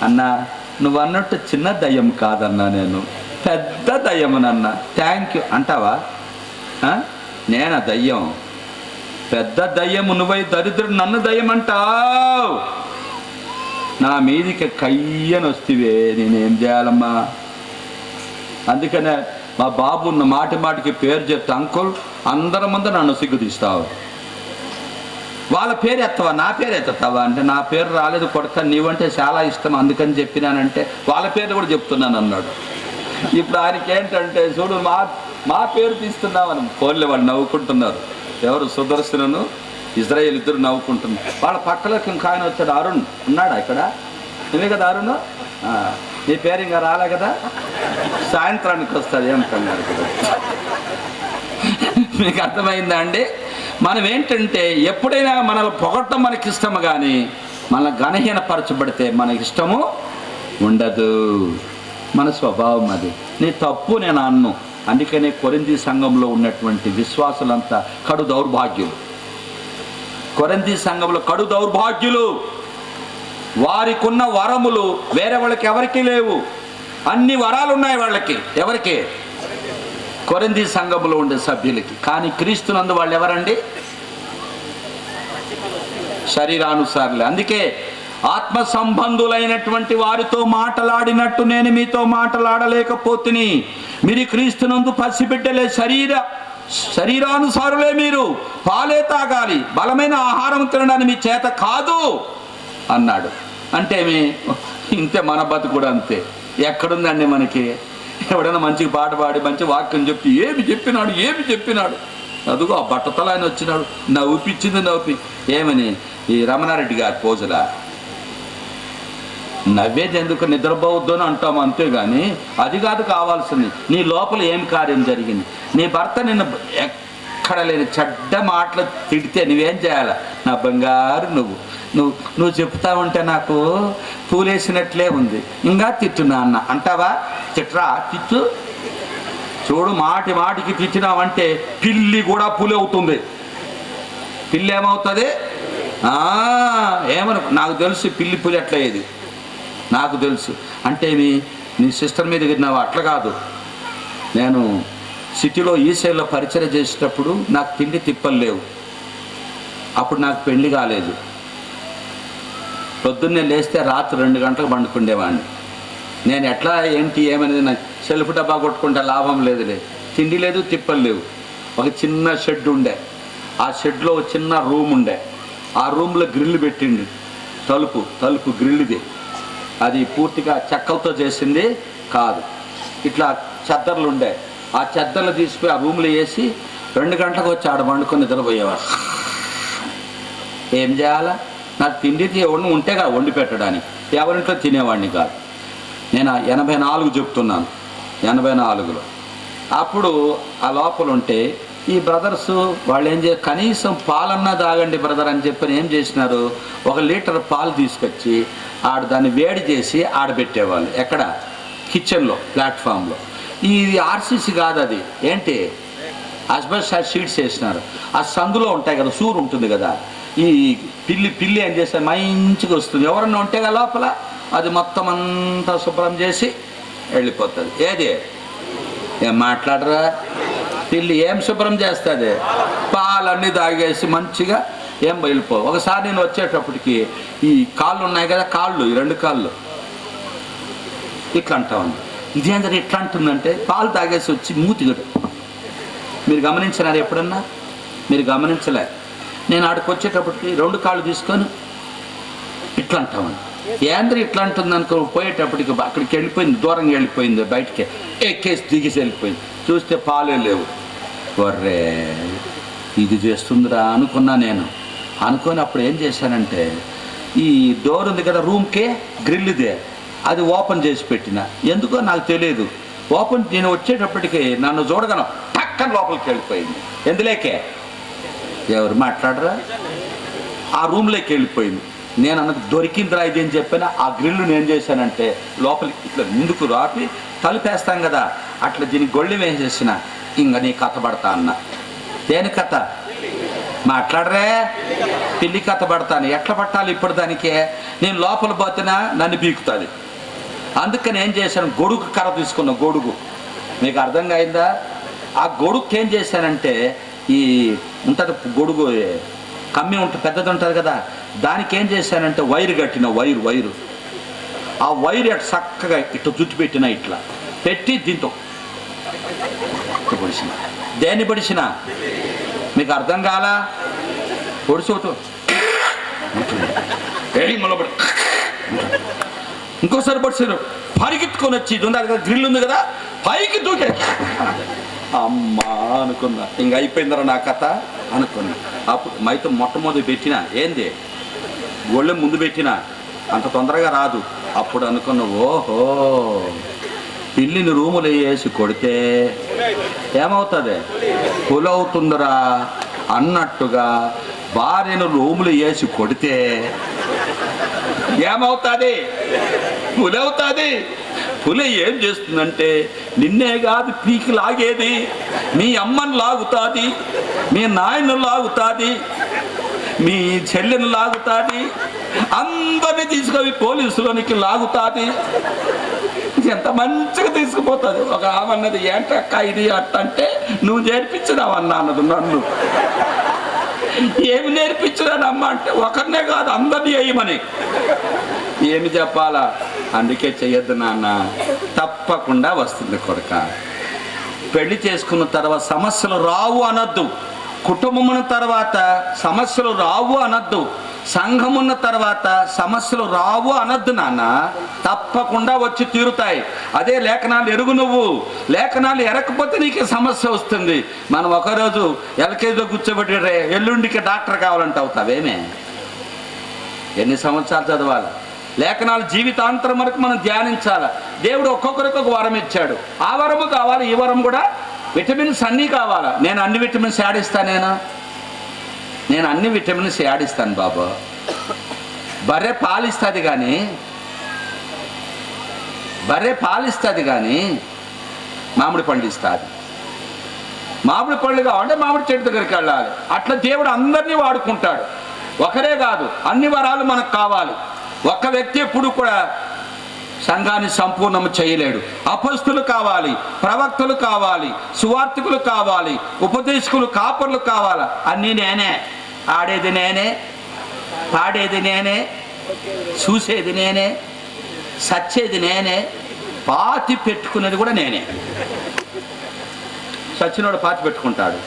అన్నా నువ్వు అన్నట్టు చిన్న దయ్యం కాదన్నా, నేను పెద్ద దయ్యమునన్నా. థ్యాంక్ యూ అంటావా? నేనా దయ్యం? పెద్ద దయ్యము నువ్వై దరిద్రుడు నన్ను దయ్యం అంటావు? నా మీదికి కయ్యని వస్తేవే నేనేం చేయాలమ్మా? అందుకనే మా బాబు ఉన్న మాటికి పేరు చెప్తే అంకుల్ అందరి ముందు నన్ను సిగ్గుతీస్తావు. వాళ్ళ పేరు ఎత్తవా, నా పేరు ఎత్తుతావా అంటే నా పేరు రాలేదు కొడతా, నీవంటే చాలా ఇష్టం అందుకని చెప్పినానంటే వాళ్ళ పేరు కూడా చెప్తున్నాను అన్నాడు. ఇప్పుడు ఆయనకి ఏంటంటే చూడు మా పేరు తీస్తున్నామని. ఫోన్లే వాళ్ళు నవ్వుకుంటున్నారు. ఎవరు? సుదర్శనను ఇజ్రాయేల్ ఇద్దరు నవ్వుకుంటున్నారు. వాళ్ళ పక్కలోకి ఇంకా ఆయన వచ్చాడు. అరుణ్ ఉన్నాడా ఇక్కడ? నువ్వే కదా అరుణ్? నీ పేరు ఇంకా రాలే కదా, సాయంత్రానికి వస్తుంది ఏమనుకున్నారు కదా. మీకు అర్థమైందా అండి? మనం ఏంటంటే ఎప్పుడైనా మనల్ని పొగట్టం మనకి ఇష్టము, కానీ మన గణహీనపరచబడితే మనకి ఇష్టము ఉండదు. మన స్వభావం అది. నీ తప్పు నేను అన్ను. అందుకనే కొరింథీ సంఘంలో ఉన్నటువంటి విశ్వాసులంతా కడు దౌర్భాగ్యులు. కొరింథీ సంఘంలో కడు దౌర్భాగ్యులు. వారికి ఉన్న వరములు వేరే వాళ్ళకి ఎవరికి లేవు. అన్ని వరాలు ఉన్నాయి వాళ్ళకి. ఎవరికి? కొరింథీ సంఘంలో ఉండే సభ్యులకి. కానీ క్రీస్తునందు వాళ్ళు ఎవరండి? శరీరానుసారులే. అందుకే ఆత్మ సంబంధులైనటువంటి వారితో మాటలాడినట్టు నేను మీతో మాటలాడలేకపోతుని. మీరు క్రీస్తునందు పసిబిడ్డలే, శరీరానుసారులే. మీరు పాలే తాగాలి, బలమైన ఆహారం తినడానికి మీ చేత కాదు అన్నాడు. అంటే ఇంతే, మన బతుకు కూడా అంతే. ఎక్కడుందండి మనకి? ఎవడైనా మంచిగా పాట పాడి మంచి వాక్యం చెప్పి ఏమి చెప్పినాడు అదుగో ఆ బట్టతల ఆయన వచ్చినాడు, నవ్వుపిచ్చింది. ఏమని? ఈ రమణారెడ్డి గారి పోజులా నవ్వేది ఎందుకు? నిద్రపోవద్దు అని అంటాము అంతేగాని అది కాదు కావాల్సింది. నీ లోపల ఏం కార్యం జరిగింది? నీ భర్త నిన్ను ఎక్కడ లేని చెడ్డ మాటలు తిడితే నువ్వేం చేయాలి? నా బంగారు నువ్వు చెప్తా ఉంటే నాకు పూలేసినట్లే ఉంది, ఇంకా తిట్టున్నా అన్న అంటావా? తిట్టరా, తిట్టు. చూడు, మాటికి తిట్టినావంటే పిల్లి కూడా పులి అవుతుంది. పిల్లి ఏమవుతుంది? ఏమను? నాకు తెలుసు పిల్లి పులి ఎట్లా అయ్యేది, నాకు తెలుసు. అంటే నీ సిస్టర్ మీద విన్నావా? అట్లా కాదు. నేను సిటీలో ఈసేలో పరిచయం చేసేటప్పుడు నాకు తిండి తిప్పలు లేవు. అప్పుడు నాకు పెళ్లి కాలేదు. పొద్దున్నే లేస్తే రాత్రి 2 గంటలకు పండుకుండేవాడిని. నేను ఎట్లా ఏంటి ఏమనేది నాకు సెల్ఫ్ డబ్బా కొట్టుకుంటే లాభం లేదులే. తిండి లేదు, తిప్పలు లేవు. ఒక చిన్న షెడ్ ఉండే. ఆ షెడ్లో ఒక చిన్న రూమ్ ఉండే. ఆ రూమ్లో గ్రిల్ పెట్టింది. తలుపు గ్రిల్ది. అది పూర్తిగా చెక్కలతో చేసింది కాదు. ఇట్లా చెద్దర్లు ఉండే. ఆ చెద్దర్లు తీసిపోయి ఆ రూమ్లో వేసి 2 గంటలకు వచ్చి ఆడ పండుకొని నిద్రపోయేవారు. ఏం చేయాలా? నాకు తిండి ఎవరిని ఉంటేగా వండి పెట్టడానికి, ఎవరింట్లో తినేవాడిని కాదు. నేను 84 చెప్తున్నాను. 84లో అప్పుడు ఆ లోపల ఉంటే ఈ బ్రదర్స్ వాళ్ళు ఏం కనీసం పాలన్నా తాగండి బ్రదర్ అని చెప్పి ఏం చేసినారు, 1 లీటర్ పాలు తీసుకొచ్చి దాన్ని వేడి చేసి ఆడబెట్టేవాళ్ళు. ఎక్కడ? కిచెన్లో, ప్లాట్ఫామ్లో. ఈ ఆర్సీసీ కాదు, అది ఏంటి అస్బెస్టాస్ షీట్స్ వేసినారు. ఆ సందులో ఉంటాయి కదా, సూరు ఉంటుంది కదా. ఈ పిల్లి ఏం చేస్తే మంచిగా వస్తుంది. ఎవరన్నా ఉంటే కదా లోపల అది మొత్తం అంతా శుభ్రం చేసి వెళ్ళిపోతుంది. ఏం మాట్లాడరా? పిల్లి ఏం శుభ్రం చేస్తుంది? పాలన్నీ తాగేసి మంచిగా ఏం వెళ్ళిపో. ఒకసారి నేను వచ్చేటప్పటికి ఈ కాళ్ళు ఉన్నాయి కదా, ఈ 2 కాళ్ళు ఇట్లా అంటా ఉంది. ఇదేంటంటే ఇట్లా అంటుందంటే పాలు తాగేసి వచ్చి మూతిగడు. మీరు గమనించినారు ఎప్పుడన్నా? మీరు గమనించలే. నేను ఆడికి వచ్చేటప్పటికి 2 కాళ్ళు తీసుకొని ఇట్లా అంటామని. ఏంద్ర ఇట్లా అంటుంది అనుకో. పోయేటప్పటికి అక్కడికి వెళ్ళిపోయింది, దూరంగా వెళ్ళిపోయింది, బయటికి ఎక్కేసి దిగేసి వెళ్ళిపోయింది. చూస్తే పాలే లేవు. వర్రే ఇది చేస్తుందిరా అనుకున్నా నేను. అనుకొని అప్పుడు ఏం చేశానంటే ఈ డోర్ ఉంది కదా రూమ్కే, గ్రిల్దే, అది ఓపెన్ చేసి పెట్టిన. ఎందుకో నాకు తెలియదు. నేను వచ్చేటప్పటికి నన్ను చూడగలను పక్కన లోపలికి వెళ్ళిపోయింది. ఎందులేకే? ఎవరు మాట్లాడరా? ఆ రూమ్లోకి వెళ్ళిపోయింది. నేను అన్నది దొరికిందిరా ఇది అని చెప్పిన. ఆ గ్రిల్లు నేను చేశానంటే లోపలికి ఇట్లా ముందుకు రాపి తలుపేస్తాం కదా, అట్లా దీనికి గొళ్ళి వేసేసిన. ఇంకా నీ కథ పడతా అన్న. దేని కథ? మాట్లాడరే, పిల్లి కథ పడతాను. ఎట్లా పట్టాలి ఇప్పుడు దానికే? నేను లోపల పోతున్నా నన్ను పీకుతుంది. అందుకని ఏం చేశాను, గొడుగు కర్ర తీసుకున్నా. గొడుగు మీకు అర్థంగా అయిందా? ఆ గొడుగుకి ఏం చేశానంటే, ఈ ఉంటుంది గొడుగు కమ్మి ఉంటుంది, పెద్దది ఉంటుంది కదా, దానికి ఏం చేశానంటే వైరు కట్టిన. వైరు ఆ వైరు అటు చక్కగా ఇట్లా జుట్టు పెట్టిన, ఇట్లా పెట్టి దీంతో పొడిచిన. దేన్ని పొడిచిన మీకు అర్థం కాలా? పొడిచోటు ఇంకోసారి పొడిచారు. పరిగెత్తుకొని వచ్చి ఇది ఉంది కదా, గ్రిల్ ఉంది కదా, పైకి దూకే. అమ్మా అనుకున్నా, ఇంక అయిపోయిందరా నా కథ అనుకున్నా. అప్పుడు మైతో మొట్టమొదటి పెట్టిన, ఏంది గొళ్ళెం ముందు పెట్టిన, అంత తొందరగా రాదు. అప్పుడు అనుకున్నా, ఓహో పిల్లిని రూములు వేసి కొడితే ఏమవుతుంది, పులవుతుందిరా అన్నట్టుగా భార్యను రూములు వేసి కొడితే ఏమవుతుంది, పులవుతుంది. పులి ఏం చేస్తుందంటే నిన్నే కాదు పీకి లాగేది, మీ అమ్మను లాగుతుంది, మీ నాయను లాగుతుంది, మీ చెల్లెను లాగుతుంది, అందరినీ తీసుకొని పోలీసులోనికి లాగుతుంది. ఎంత మంచిగా తీసుకుపోతుంది. ఒక ఆమె అన్నది, ఏంటక్క ఇది అట్ట అంటే, నువ్వు నేర్పించినావన్నా అన్నది నన్ను. ఏమి నేర్పించినానమ్మా అంటే, ఒకరినే కాదు అందరినీ వేయమని. ఏమి చెప్పాలా? అందుకే చెయ్యొద్దు నాన్న, తప్పకుండా వస్తుంది కొడుక. పెళ్లి చేసుకున్న తర్వాత సమస్యలు రావు అనొద్దు, కుటుంబమున్న తర్వాత సమస్యలు రావు అనొద్దు, సంఘమున్న తర్వాత సమస్యలు రావు అనొద్దు నాన్న, తప్పకుండా వచ్చి తీరుతాయి. అదే లేఖనాలు ఎరుగు. నువ్వు లేఖనాలు ఎరకపోతే నీకే సమస్య వస్తుంది. మనం ఒకరోజు ఎల్కేజీలో కూర్చోబెట్టి ఎల్లుండికి డాక్టర్ కావాలంటే అవుతావేమే? ఎన్ని సంవత్సరాలు చదవాలి? లేఖనాలు జీవితాంతరం వరకు మనం ధ్యానించాలి. దేవుడు ఒక్కొక్కరికి ఒక వరం ఇచ్చాడు. ఆ వరము కావాలి, ఈ వరం కూడా. విటమిన్స్ అన్నీ కావాలా? నేను అన్ని విటమిన్స్ యాడ్ ఇస్తాను. నేను అన్ని విటమిన్స్ యాడ్ ఇస్తాను బాబు. బర్రె పాలిస్తుంది కానీ మామిడి పండు ఇస్తుంది. మామిడి పళ్ళు కావాలంటే మామిడి చెట్టు దగ్గరికి వెళ్ళాలి. అట్లా దేవుడు అందరినీ వాడుకుంటాడు. ఒకరే కాదు, అన్ని వరాలు మనకు కావాలి. ఒక్క వ్యక్తి ఎప్పుడు కూడా సంఘాన్ని సంపూర్ణం చేయలేడు. అపస్తులు కావాలి, ప్రవక్తలు కావాలి, సువార్తికులు కావాలి, ఉపదేశకులు, కాపర్లు కావాలి. అన్నీ నేనే. ఆడేది నేనే, పాడేది నేనే, చూసేది నేనే, సచ్చేది నేనే, పాతి పెట్టుకునేది కూడా నేనే. సచ్చినోడు పాతి పెట్టుకుంటాడు.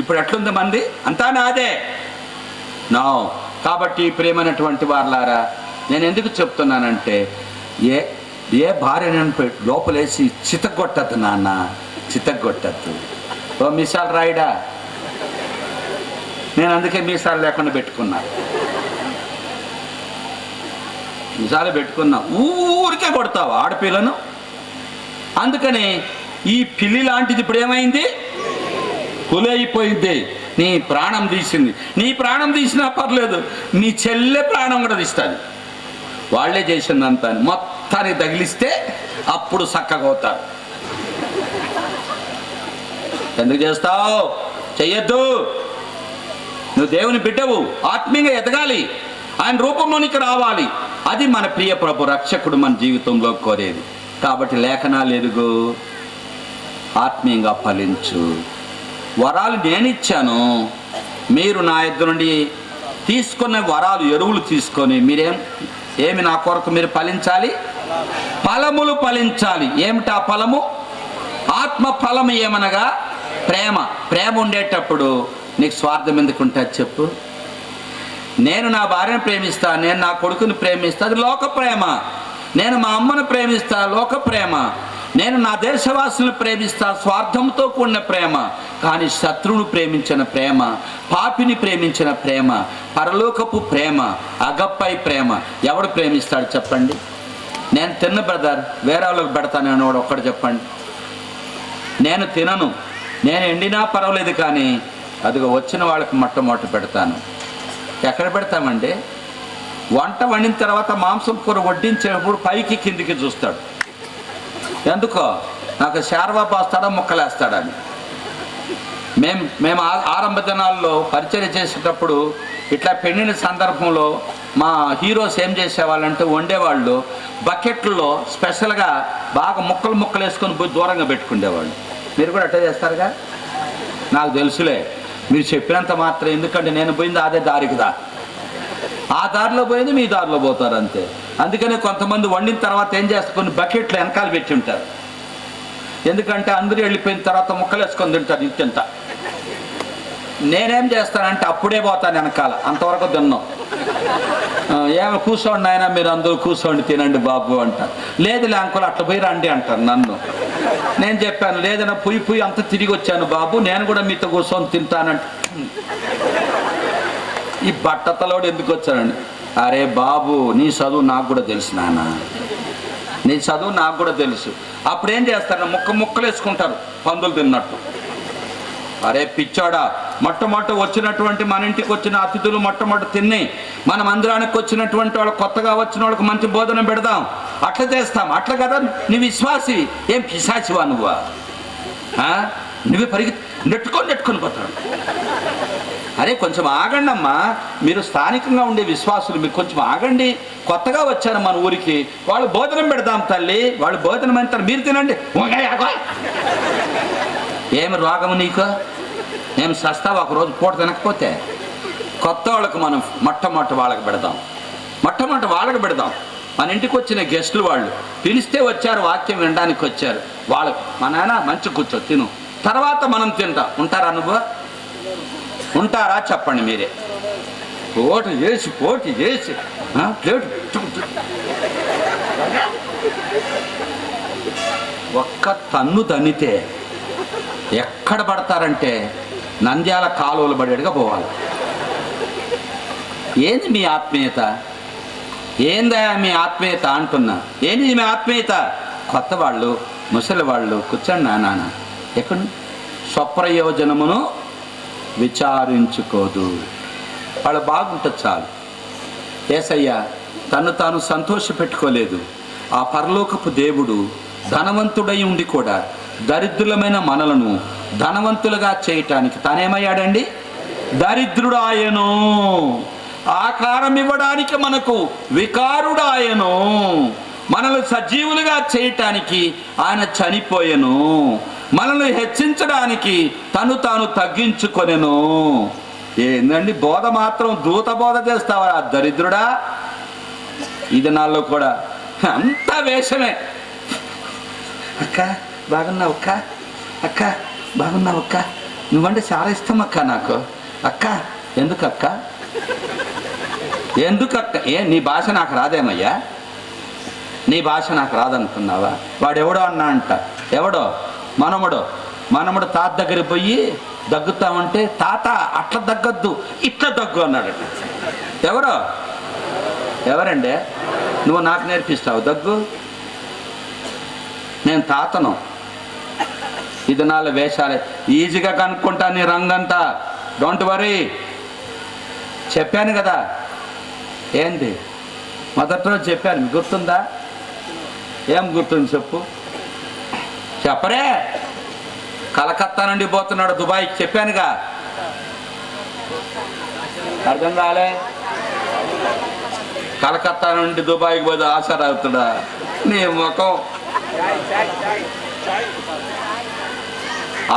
ఇప్పుడు ఎట్లుంది మంది? అంతా నాదే. నో. కాబట్టి ప్రేమైనటువంటి వారలారా, నేను ఎందుకు చెప్తున్నానంటే, ఏ భార్యను లోపలేసి చితగొట్టద్దు నాన్న, చితగొట్టద్దు. ఓ మీసాలు రాయడా? నేను అందుకే మీసాలు లేకుండా పెట్టుకున్నా. మీసాలు పెట్టుకున్నా, ఊరికే కొడతావు ఆడపిల్లను. అందుకని ఈ పిల్లి లాంటిది ఇప్పుడు ఏమైంది? పులైపోయింది. నీ ప్రాణం తీసింది. నీ ప్రాణం తీసినా పర్లేదు, నీ చెల్లె ప్రాణం కూడా తీస్తుంది. వాళ్ళే చేసిందంతా మొత్తాన్ని తగిలిస్తే అప్పుడు చక్కగా అవుతారు. ఎందుకు చేస్తావు? చెయ్యొద్దు. నువ్వు దేవుని బిడ్డవు, ఆత్మీయంగా ఎదగాలి, ఆయన రూపంలోనికి రావాలి. అది మన ప్రియ ప్రభు రక్షకుడు మన జీవితంలో కోరేది. కాబట్టి లేఖనాలు ఎరుగు, ఆత్మీయంగా ఫలించు. వరాలు నేనిచ్చాను, మీరు నా దగ్గర నుండి తీసుకున్న వరాలు, ఎరువులు తీసుకొని ఏమి నా కొరకు మీరు ఫలించాలి, ఫలములు ఫలించాలి. ఏమిటా ఫలము? ఆత్మ ఫలము ఏమనగా ప్రేమ. ప్రేమ ఉండేటప్పుడు నీకు స్వార్థం ఎందుకు ఉంటుంది చెప్పు? నేను నా భార్యను ప్రేమిస్తా, నేను నా కొడుకుని ప్రేమిస్తా, అది లోక ప్రేమ. నేను మా అమ్మను ప్రేమిస్తా, లోక ప్రేమ. నేను నా దేశవాసులను ప్రేమిస్తా, స్వార్థంతో కూడిన ప్రేమ. కానీ శత్రువును ప్రేమించిన ప్రేమ, పాపిని ప్రేమించిన ప్రేమ, పరలోకపు ప్రేమ, అగప్పై ప్రేమ ఎవడు ప్రేమిస్తాడు చెప్పండి? నేను తిన్న బ్రదర్ వేరే వాళ్ళకి పెడతాను అనేవాడు ఒక్కడు చెప్పండి. నేను తినను, నేను ఎండినా పర్వాలేదు, కానీ అదిగో వచ్చిన వాళ్ళకి మొట్టమొదటి పెడతాను. ఎక్కడ పెడతామండి? వంట వండిన తర్వాత మాంసం కూర వడ్డించేటప్పుడు పైకి కిందికి చూస్తాడు. ఎందుకో? నాకు శార్వా పోస్తాడా ముక్కలేస్తాడని. మేము ఆరంభ దినాల్లో పరిచయం చేసేటప్పుడు ఇట్లా పెళ్ళిన సందర్భంలో మా హీరోస్ ఏం చేసేవాళ్ళంటే వండేవాళ్ళు బకెట్లలో స్పెషల్గా బాగా ముక్కలు వేసుకొని పోయి దూరంగా పెట్టుకునేవాళ్ళు. మీరు కూడా అట్లా చేస్తారుగా? నాకు తెలుసులే, మీరు చెప్పినంత మాత్రం, ఎందుకంటే నేను పోయింది అదే దారికిదా, ఆ దారిలో పోయింది మీ దారిలో పోతారు అంతే. అందుకనే కొంతమంది వండిన తర్వాత ఏం చేస్తారు, కొన్ని బకెట్లు వెనకాల పెట్టి ఉంటారు. ఎందుకంటే అందరూ వెళ్ళిపోయిన తర్వాత ముక్కలు వేసుకొని తింటారు ఇంత. నేనేం చేస్తానంటే అప్పుడే పోతాను వెనకాల, అంతవరకు తిన్నాం. ఏమో కూర్చోండి ఆయన, మీరు అందరూ కూర్చోండి తినండి బాబు అంటారు. లేదులే అంకుల్ అట్లా పోయి రండి అంటారు నన్ను. నేను చెప్పాను లేదన్నా పుయ్యి అంత తిరిగి వచ్చాను బాబు, నేను కూడా మీతో కూర్చొని తింటానంట. ఈ బట్టతలోడు ఎందుకు వచ్చానండి? అరే బాబు, నీ చదువు నాకు కూడా తెలుసు నాన్న, నీ చదువు నాకు కూడా తెలుసు. అప్పుడేం చేస్తారు, ముక్కలు వేసుకుంటారు పందులు తిన్నట్టు. అరే పిచ్చోడా, మొట్టమొదటి వచ్చినటువంటి మన ఇంటికి వచ్చిన అతిథులు మొట్టమొదటి తిని మన మందిరానికి వచ్చినటువంటి వాళ్ళు, కొత్తగా వచ్చిన వాళ్ళకి మంచి భోజనం పెడదాం, అట్లా చేస్తాం. అట్లా కదా నీ విశ్వాసి, ఏం పిశాచివా నువ్వా? నువ్వే నెట్టుకొని పోతాడు. అరే కొంచెం ఆగండి అమ్మా, మీరు స్థానికంగా ఉండే విశ్వాసులు, మీరు కొంచెం ఆగండి. కొత్తగా వచ్చారు మన ఊరికి, వాళ్ళు భోజనం పెడదాం తల్లి, వాళ్ళు భోజనం అంటారు, మీరు తినండి. ఏమి రోగము నీకు? ఏమి సస్తావు ఒకరోజు పూట తినకపోతే? కొత్త వాళ్ళకు మనం మొట్టమొదటి వాళ్ళకి పెడదాం. మన ఇంటికి వచ్చిన గెస్టులు వాళ్ళు పిలిస్తే వచ్చారు, వాక్యం వినడానికి వచ్చారు, వాళ్ళకు మా నాన్న మంచి కూర్చో తిను, తర్వాత మనం తింటాం. ఉంటారా నువ్వు? ఉంటారా చెప్పండి మీరే. పోటీ చేసి ఒక్క తన్ను తన్నితే ఎక్కడ పడతారంటే నంద్యాల కాలువలు పడేట్టుగా పోవాలి. ఏంది మీ ఆత్మీయత? ఏందా మీ ఆత్మీయత అంటున్నా? ఏంది మీ ఆత్మీయత? కొత్త వాళ్ళు, ముసలి వాళ్ళు కూర్చోండి నాన్న, ఎక్కడ స్వప్రయోజనమును విచారించుకోదు, వాళ్ళు బాగుంటుంది చాలు. యేసయ్య తను తాను సంతోష పెట్టుకోలేదు. ఆ పరలోకపు దేవుడు ధనవంతుడై ఉండి కూడా దరిద్రులమైన మనలను ధనవంతులుగా చేయటానికి తానేమయ్యాడండి? దరిద్రుడాయను. ఆకారం ఇవ్వడానికి మనకు వికారుడాయను. మనల్ని సజీవులుగా చేయటానికి ఆయన చనిపోయెను. మనల్ని హెచ్చించడానికి తను తాను తగ్గించుకొనెను. ఏందండి బోధ మాత్రం దూత బోధ చేస్తావా దరిద్రుడా? ఈ దినాల్లో కూడా అంతా వేషమే. అక్క బాగున్నావు అక్క, అక్క బాగున్నావు అక్క, నువ్వంటే చాలా ఇష్టం అక్క నాకు. అక్క ఎందుకక్క? నీ భాష నాకు రాదేమయ్యా? నీ భాష నాకు రాదనుకున్నావా? వాడెవడో అన్నా అంట, ఎవడో మనముడు తాత దగ్గరికి పోయి దగ్గుతామంటే, తాత అట్లా దగ్గొద్దు ఇట్లా దగ్గు అన్నాడట. ఎవరండి? నువ్వు నాకు నేర్పిస్తావు దగ్గు? నేను తాతను. ఇది నాలుగు వేషాలే, ఈజీగా కనుక్కుంటా నీ రంగంతా, డోంట్ వరీ. చెప్పాను కదా, ఏంది మొదటి రోజు చెప్పాను, మీకు గుర్తుందా? ఏం గుర్తుంది చెప్పు? చెప్పరే. కలకత్తా నుండి పోతున్నాడు దుబాయ్కి, చెప్పానుగా. అర్థం కాలే? కలకత్తా నుండి దుబాయ్కి పోతే ఆశారావుతుడా నీ ముఖం?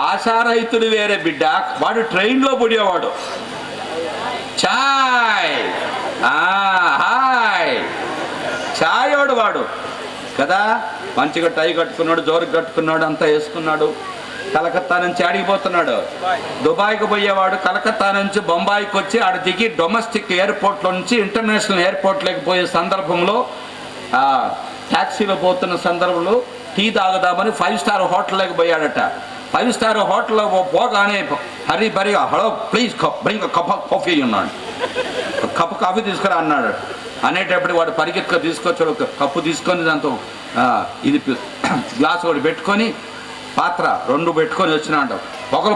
ఆశారహితుడు వేరే బిడ్డ, వాడు ట్రైన్లో పొడియేవాడు. ఛాయ్ హాయ్ ఛాయ్ వాడు కదా, మంచిగా టై కట్టుకున్నాడు, జోరుకి కట్టుకున్నాడు, అంతా వేసుకున్నాడు. కలకత్తా నుంచి ఆడిగిపోతున్నాడు, దుబాయ్కి పోయేవాడు. కలకత్తా నుంచి బొంబాయికి వచ్చి ఆడ దిగి డొమెస్టిక్ ఎయిర్పోర్ట్లో నుంచి ఇంటర్నేషనల్ ఎయిర్పోర్ట్లోకి పోయే సందర్భంలో, ట్యాక్సీలో పోతున్న సందర్భంలో టీ తాగుదామని 5 స్టార్ హోటల్లోకి పోయాడట. 5 స్టార్ హోటల్లో పోగానే హరి బరిగా, hello please bring cup of coffee అన్నాడు. కప్పు కాఫీ తీసుకురా అన్నాడు. అనేటప్పుడు వాడు పరిగెత్తుకు తీసుకొచ్చాడు, ఒక కప్పు తీసుకొని దాంతో ఇది గ్లాస్ ఒకటి పెట్టుకొని పాత్ర 2 పెట్టుకొని వచ్చినాడు.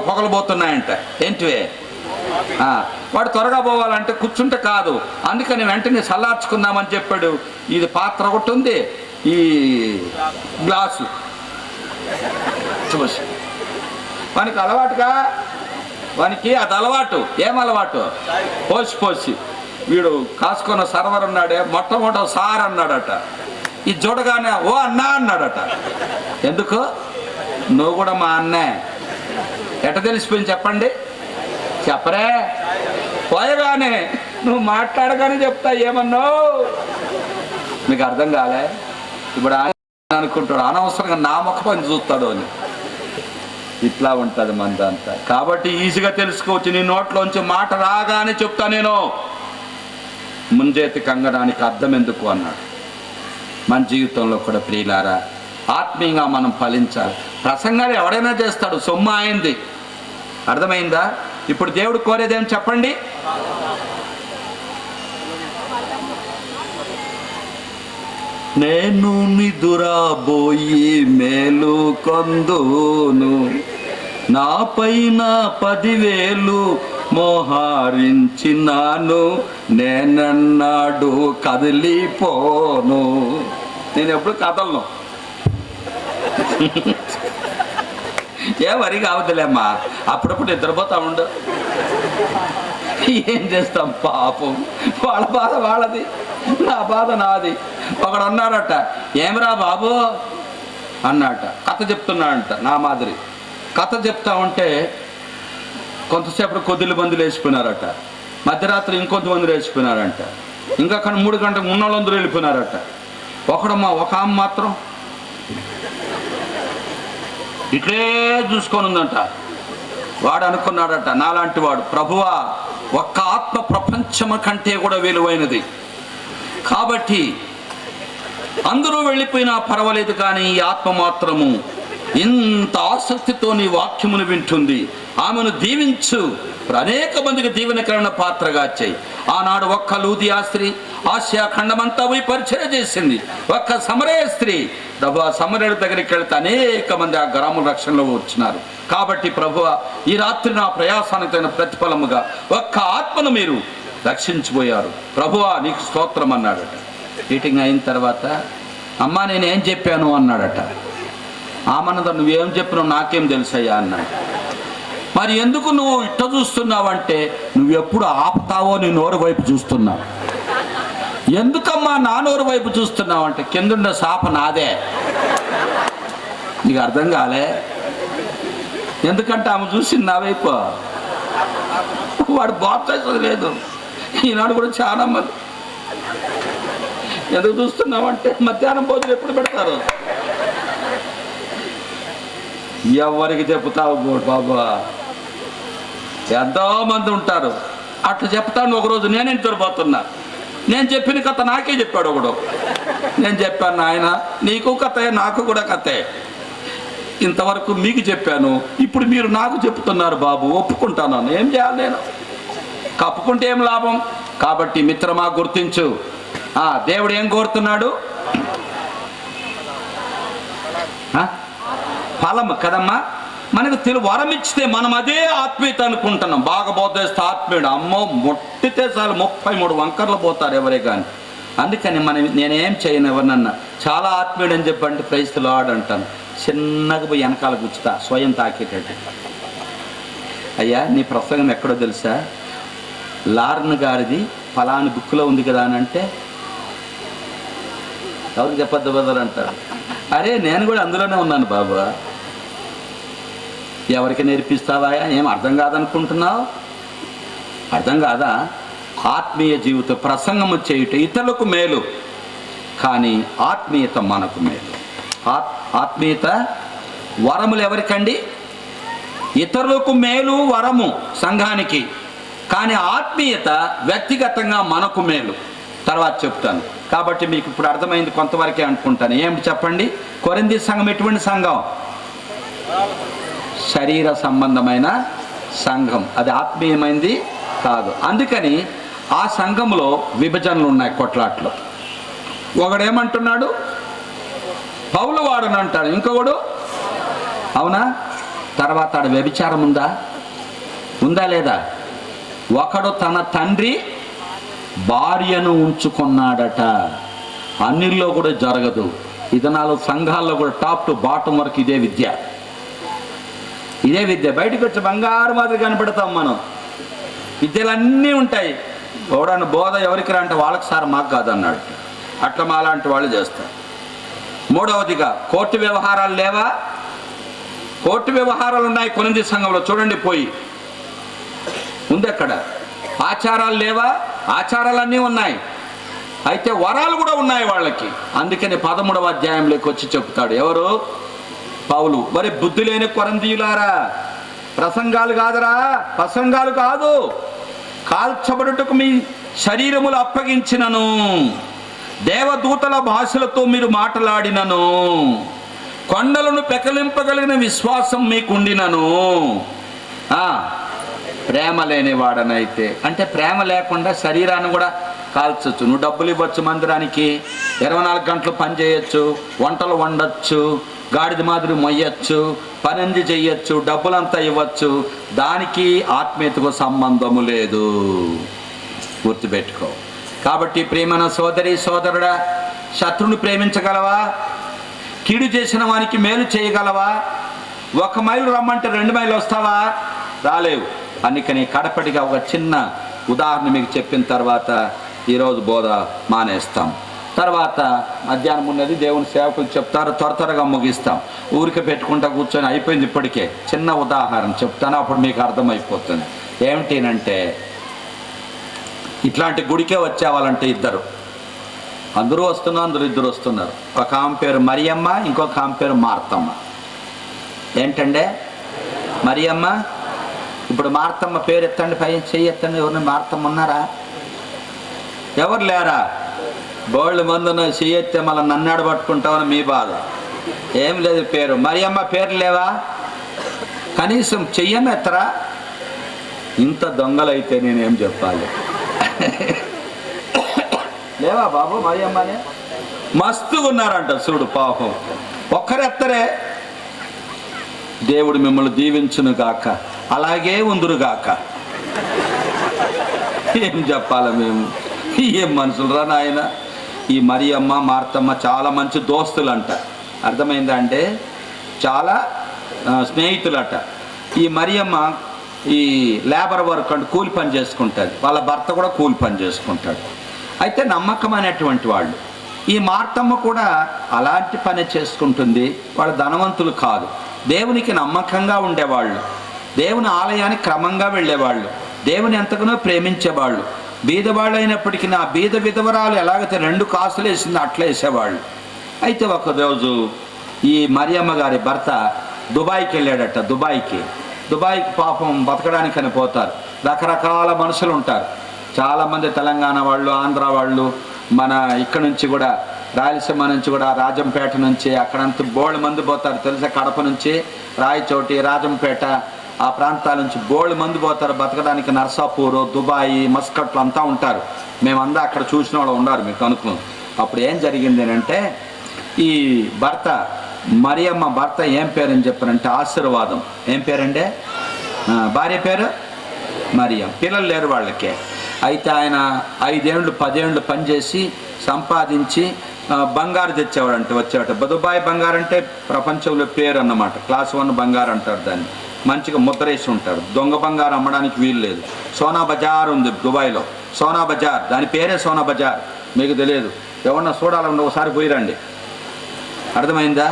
పొగలు పోతున్నాయంట. ఏంటివే? వాడు త్వరగా పోవాలంటే కూర్చుంటే కాదు, అందుకని వెంటనే చల్లార్చుకుందామని చెప్పాడు. ఇది పాత్ర ఒకటి ఉంది, ఈ గ్లాసు చూసి మనకి అలవాటుగా వానికి అది అలవాటు. ఏం అలవాటు? పోసి వీడు కాసుకున్న సర్వర్ ఉన్నాడే మొట్టమొదటి సార్ అన్నాడట. ఇది చూడగానే ఓ అన్నా అన్నాడట. ఎందుకు? నువ్వు కూడా మా అన్నే. ఎట తెలిసిపోయింది చెప్పండి? చెప్పరే. పోయగానే నువ్వు మాట్లాడగానే చెప్తా ఏమన్నావు. మీకు అర్థం కాలే? ఇప్పుడు ఆయన అనుకుంటాడు అనవసరంగా నా ముఖం చూస్తాడు అని. ఇట్లా ఉంటుంది మందంతా. కాబట్టి ఈజీగా తెలుసుకోవచ్చు. నీ నోట్లోంచి మాట రాగానే చెప్తా నేను. ముంజేతి కంగడానికి అర్థం ఎందుకు అన్నాడు. మన జీవితంలో కూడా ప్రియులారా ఆత్మీయంగా మనం ఫలించాలి. ప్రసంగాలు ఎవడైనా చేస్తాడు, సొమ్ము అయింది. అర్థమైందా? ఇప్పుడు దేవుడు కోరేదేం చెప్పండి? నేను నిదురాబోయి మేలు కొందును, నా పైన 10,000 మోహరించినాను, నేనన్నాడు కదిలిపోను. నేను ఎప్పుడు కదలను. ఏ వరి కావద్దులేమ్మా, అప్పుడప్పుడు నిద్రపోతా ఉండు. ఏం చేస్తాం పాపం. వాళ్ళ బాధ వాళ్ళది, నా బాధ నాది. ఒకడు అన్నాడట, ఏమరా బాబు అన్నాట. కథ చెప్తున్నాడంట. నా మాదిరి కథ చెప్తా ఉంటే కొంతసేపు కొద్దిలు మందులు వేసిపోయినారట. మధ్యరాత్రి ఇంకొంతమంది వేసిపోయినారంట. ఇంకా 3 గంటలకు ఉన్నోళ్ళందరూ వెళ్ళిపోయినారట. ఒక ఆమె మాత్రం ఇట్లే చూసుకొని ఉందంట. వాడు అనుకున్నాడట, నాలాంటి వాడు, ప్రభువా ఒక్క ఆత్మ ప్రపంచము కంటే కూడా విలువైనది, కాబట్టి అందరూ వెళ్ళిపోయినా పర్వాలేదు, కానీ ఈ ఆత్మ మాత్రము ఇంత ఆసక్తితో నీ వాక్యమును వింటుంది, ఆమెను దీవించు, అనేక మందికి దీవెనకరమైన పాత్రగా చేయి. ఆనాడు ఒక్క లూదియా స్త్రీ ఆసియా ఖండమంతా పోయి పరిచయం చేసింది. ఒక్క సమరయ స్త్రీ ప్రభు సమరయుడి దగ్గరికి వెళ్తే అనేక మంది ఆ గ్రాముల రక్షణలో వచ్చినారు. కాబట్టి ప్రభువా ఈ రాత్రి నా ప్రయాసానికి తగిన ప్రతిఫలముగా ఒక్క ఆత్మను మీరు రక్షించిపోయారు. ప్రభువా నీకు స్తోత్రం అన్నాడట. మీటింగ్ అయిన తర్వాత అమ్మా నేనేం చెప్పాను అన్నాడట. ఆమన్నద నువ్వేం చెప్పినావు నాకేం తెలుసయ్యా అన్నాడు. మరి ఎందుకు నువ్వు ఇట్ట చూస్తున్నావంటే, నువ్వు ఎప్పుడు ఆపుతావో నీ నోరు వైపు చూస్తున్నావు. ఎందుకమ్మా నా నోరు వైపు చూస్తున్నావు అంటే, కిందుండే శాప నాదే. నీకు అర్థం కాలే? ఎందుకంటే ఆమె చూసింది నా వైపు. వాడు బాప్తైజం లేదు. ఈనాడు కూడా చాలా మంది ఎందుకు చూస్తున్నావంటే, మధ్యాహ్నం భోజనం ఎప్పుడు పెడతారు? ఎవరికి చెప్తావు బాబా? ఎంతో మంది ఉంటారు. అట్లా చెప్తాను. ఒకరోజు నేను నిద్రపోతున్నా. నేను చెప్పిన కథ నాకే చెప్పాడు ఒకడు. నేను చెప్పాను, నాయన నీకు కథే నాకు కూడా కథే, ఇంతవరకు మీకు చెప్పాను, ఇప్పుడు మీరు నాకు చెప్తున్నారు బాబు, ఒప్పుకుంటాను. ఏం చేయాలి నేను? కప్పుకుంటే ఏం లాభం? కాబట్టి మిత్రమా గుర్తించు, దేవుడు ఏం కోరుతున్నాడు? ఫలం కదమ్మా. మనకు వరం ఇచ్చితే మనం అదే ఆత్మీయత అనుకుంటున్నాం. బాగా బోధిస్తే ఆత్మీయుడు, అమ్మో మొట్టితే చాలు 33 వంకర్లు పోతారు ఎవరే కానీ. అందుకని నేనేం చేయను, ఎవరినన్నా చాలా ఆత్మీయుడు అని చెప్పండి ప్రైజ్ లార్డ్ అంటాను. చిన్నగా పోయి వెనకాల కూర్చుతా, స్వయం తాకేటట్టు. అయ్యా నీ ప్రసంగం ఎక్కడో తెలుసా? లార్న్ గారిది ఫలాని బుక్లో ఉంది కదా అని అంటే, ఎవరికి చెప్పద్దు బదరు అంటారు. అరే నేను కూడా అందులోనే ఉన్నాను బాబు. ఎవరికి నేర్పిస్తావా? ఏం అర్థం కాదనుకుంటున్నావు? అర్థం కాదా? ఆత్మీయ జీవిత ప్రసంగము చేయుట ఇతరులకు మేలు, కానీ ఆత్మీయత మనకు మేలు. ఆత్మీయత వరములు ఎవరికండి? ఇతరులకు మేలు వరము సంఘానికి, కానీ ఆత్మీయత వ్యక్తిగతంగా మనకు మేలు. తర్వాత చెప్తాను. కాబట్టి మీకు ఇప్పుడు అర్థమైంది కొంతవరకే అనుకుంటాను. ఏమిటి చెప్పండి? కొరింథీ సంఘం ఎటువంటి సంఘం? శరీర సంబంధమైన సంఘం, అది ఆత్మీయమైంది కాదు. అందుకని ఆ సంఘంలో విభజనలు ఉన్నాయి, కొట్లాట్లు. ఒకడేమంటున్నాడు? పౌలు వాడని అంటాడు, ఇంకొకడు అవునా? తర్వాత ఆడ వ్యభిచారం ఉందా లేదా? ఒకడు తన తండ్రి భార్యను ఉంచుకున్నాడట. అన్నిల్లో కూడా జరగదు. ఈ దినాలు సంఘాల్లో కూడా టాప్ టు బాటం వరకు ఇదే విద్య. ఇదే విద్య. బయటకు వచ్చి బంగారు మాదిరి కనపడతాం మనం. విద్యలన్నీ ఉంటాయి. ఎవడన్నా బోధ ఎవరికి రా అంటే వాళ్ళకి సార్ మాకు కాదన్నాడు. అట్లా మా లాంటి వాళ్ళు చేస్తారు. మూడవదిగా కోర్టు వ్యవహారాలు లేవా? కోర్టు వ్యవహారాలు ఉన్నాయి కొనింది సంఘంలో, చూడండి పోయి ఉంది అక్కడ. ఆచారాలు లేవా? ఆచారాలన్నీ ఉన్నాయి. అయితే వరాలు కూడా ఉన్నాయి వాళ్ళకి. అందుకని 13వ అధ్యాయంలోకి వచ్చి చెప్తాడు. ఎవరు? పౌలు. మరి బుద్ధి లేని కొరంథీయులారా, ప్రసంగాలు కాదురా, ప్రసంగాలు కాదు, కాల్చబడుటకు మీ శరీరములు అప్పగించినను, దేవదూతల భాషలతో మీరు మాట్లాడినను, కొండలను పెకలింపగలిగిన విశ్వాసం మీకుండినను, ప్రేమ లేనివాడనైతే, అంటే ప్రేమ లేకుండా శరీరాన్ని కూడా కాల్చొచ్చు. నువ్వు డబ్బులు ఇవ్వచ్చు, మందిరానికి 24 గంటలు పని చేయొచ్చు, వంటలు వండొచ్చు, గాడిద మాదిరి మొయ్యొచ్చు, పనంది చెయ్యొచ్చు, డబ్బులంతా ఇవ్వచ్చు, దానికి ఆత్మీయతకు సంబంధము లేదు. గుర్తుపెట్టుకో. కాబట్టి ప్రేమన సోదరి సోదరుడా, శత్రువుని ప్రేమించగలవా? కీడు చేసిన వానికి మేలు చేయగలవా? 1 మైలు రమ్మంటే 2 మైలు వస్తావా? రాలేవు. అందుకని కడపటిగా ఒక చిన్న ఉదాహరణ మీకు చెప్పిన తర్వాత ఈరోజు బోధ మానేస్తాం. తర్వాత మధ్యాహ్నం ఉన్నది దేవుని సేవకులు చెప్తారు, త్వరగా ముగిస్తాం. ఊరికే పెట్టుకుంటా కూర్చొని అయిపోయింది. ఇప్పటికే చిన్న ఉదాహరణ చెప్తాను, అప్పుడు మీకు అర్థమైపోతుంది. ఏమిటినంటే, ఇట్లాంటి గుడికే వచ్చేవాళ్ళంటే ఇద్దరు, అందరూ వస్తున్నారు, అందరూ ఇద్దరు వస్తున్నారు. ఒక ఆమె పేరు మరియమ్మ, ఇంకొక ఆమె పేరు మార్తమ్మ. ఏంటంటే మరియమ్మ, ఇప్పుడు మార్తమ్మ పేరు ఎత్తండి, పై చెయ్యి ఎత్తండి. ఎవరిని మార్తమ్మ ఉన్నారా? ఎవరు లేరా? బోళ్ళు మందున చెయ్యి ఎత్తే మళ్ళీ నన్నాడు పట్టుకుంటామని మీ బాధ. ఏం లేదు పేరు. మరియమ్మ పేరు లేవా? కనీసం చెయ్యని ఎత్తరా? ఇంత దొంగలైతే నేనేం చెప్పాలి? లేవా బాబు? మరియమ్మనే మస్తుగా ఉన్నారంట చూడు పాపం. ఒక్కరెత్తరే. దేవుడు మిమ్మల్ని దీవించును గాక, అలాగే ఉందురుగాక. ఏం చెప్పాలి మేము? ఏం మనుషులు రా నాయన. ఈ మరియమ్మ మార్తమ్మ చాలా మంచి దోస్తులంట. అర్థమైందా? అంటే చాలా స్నేహితులట. ఈ మరియమ్మ ఈ లేబర్ వర్క్ అంటే కూలి పని చేసుకుంటుంది, వాళ్ళ భర్త కూడా కూలి పని చేసుకుంటాడు. అయితే నమ్మకమైనటువంటి వాళ్ళు. ఈ మార్తమ్మ కూడా అలాంటి పని చేసుకుంటుంది. వాళ్ళు ధనవంతులు కాదు, దేవునికి నమ్మకంగా ఉండేవాళ్ళు, దేవుని ఆలయానికి క్రమంగా వెళ్ళేవాళ్ళు, దేవుని ఎంతగానో ప్రేమించేవాళ్ళు. బీదవాళ్ళు అయినప్పటికీ నా బీద విధవరాలు ఎలాగైతే 2 కాసులు వేసిందో అట్లా వేసేవాళ్ళు. అయితే ఒకరోజు ఈ మరియమ్మ గారి భర్త దుబాయ్కి వెళ్ళాడట. దుబాయ్కి పాపం బతకడానికని పోతారు. రకరకాల మనుషులు ఉంటారు. చాలామంది తెలంగాణ వాళ్ళు, ఆంధ్ర వాళ్ళు, మన ఇక్కడ నుంచి కూడా, రాయలసీమ నుంచి కూడా, రాజంపేట నుంచి, అక్కడంతా బోళ్ళు మంది పోతారు తెలుసా. కడప నుంచి, రాయచోటి, రాజంపేట, ఆ ప్రాంతాల నుంచి బోళ్ళు మంది పోతారు బతకడానికి. నర్సాపూరు, దుబాయి, మస్కట్లు అంతా ఉంటారు. మేమంతా అక్కడ చూసిన వాళ్ళు ఉన్నారు, మీకు అనుకున్నాం. అప్పుడు ఏం జరిగింది అంటే, ఈ భర్త మరియమ్మ భర్త ఏం పేరని చెప్పారంటే ఆశీర్వాదం. ఏం పేరంటే? భార్య పేరు మరియం. పిల్లలు లేరు వాళ్ళకే. అయితే ఆయన 5 ఏళ్ళు 10 ఏళ్ళు పనిచేసి సంపాదించి బంగారు తెచ్చేవాడంటే వచ్చేవాట. దుబాయ్ బంగారు అంటే ప్రపంచంలో పేరు అన్నమాట. క్లాస్ 1 బంగారు అంటారు దాన్ని. మంచిగా ముద్రేసి ఉంటారు. దొంగ బంగారు అమ్మడానికి వీలు లేదు. సోనా బజార్ ఉంది దుబాయ్లో, సోనా బజార్, దాని పేరే సోనా బజార్. మీకు తెలియదు, ఎవరన్నా చూడాలంటే ఒకసారి పోయిరండి. అర్థమైందా?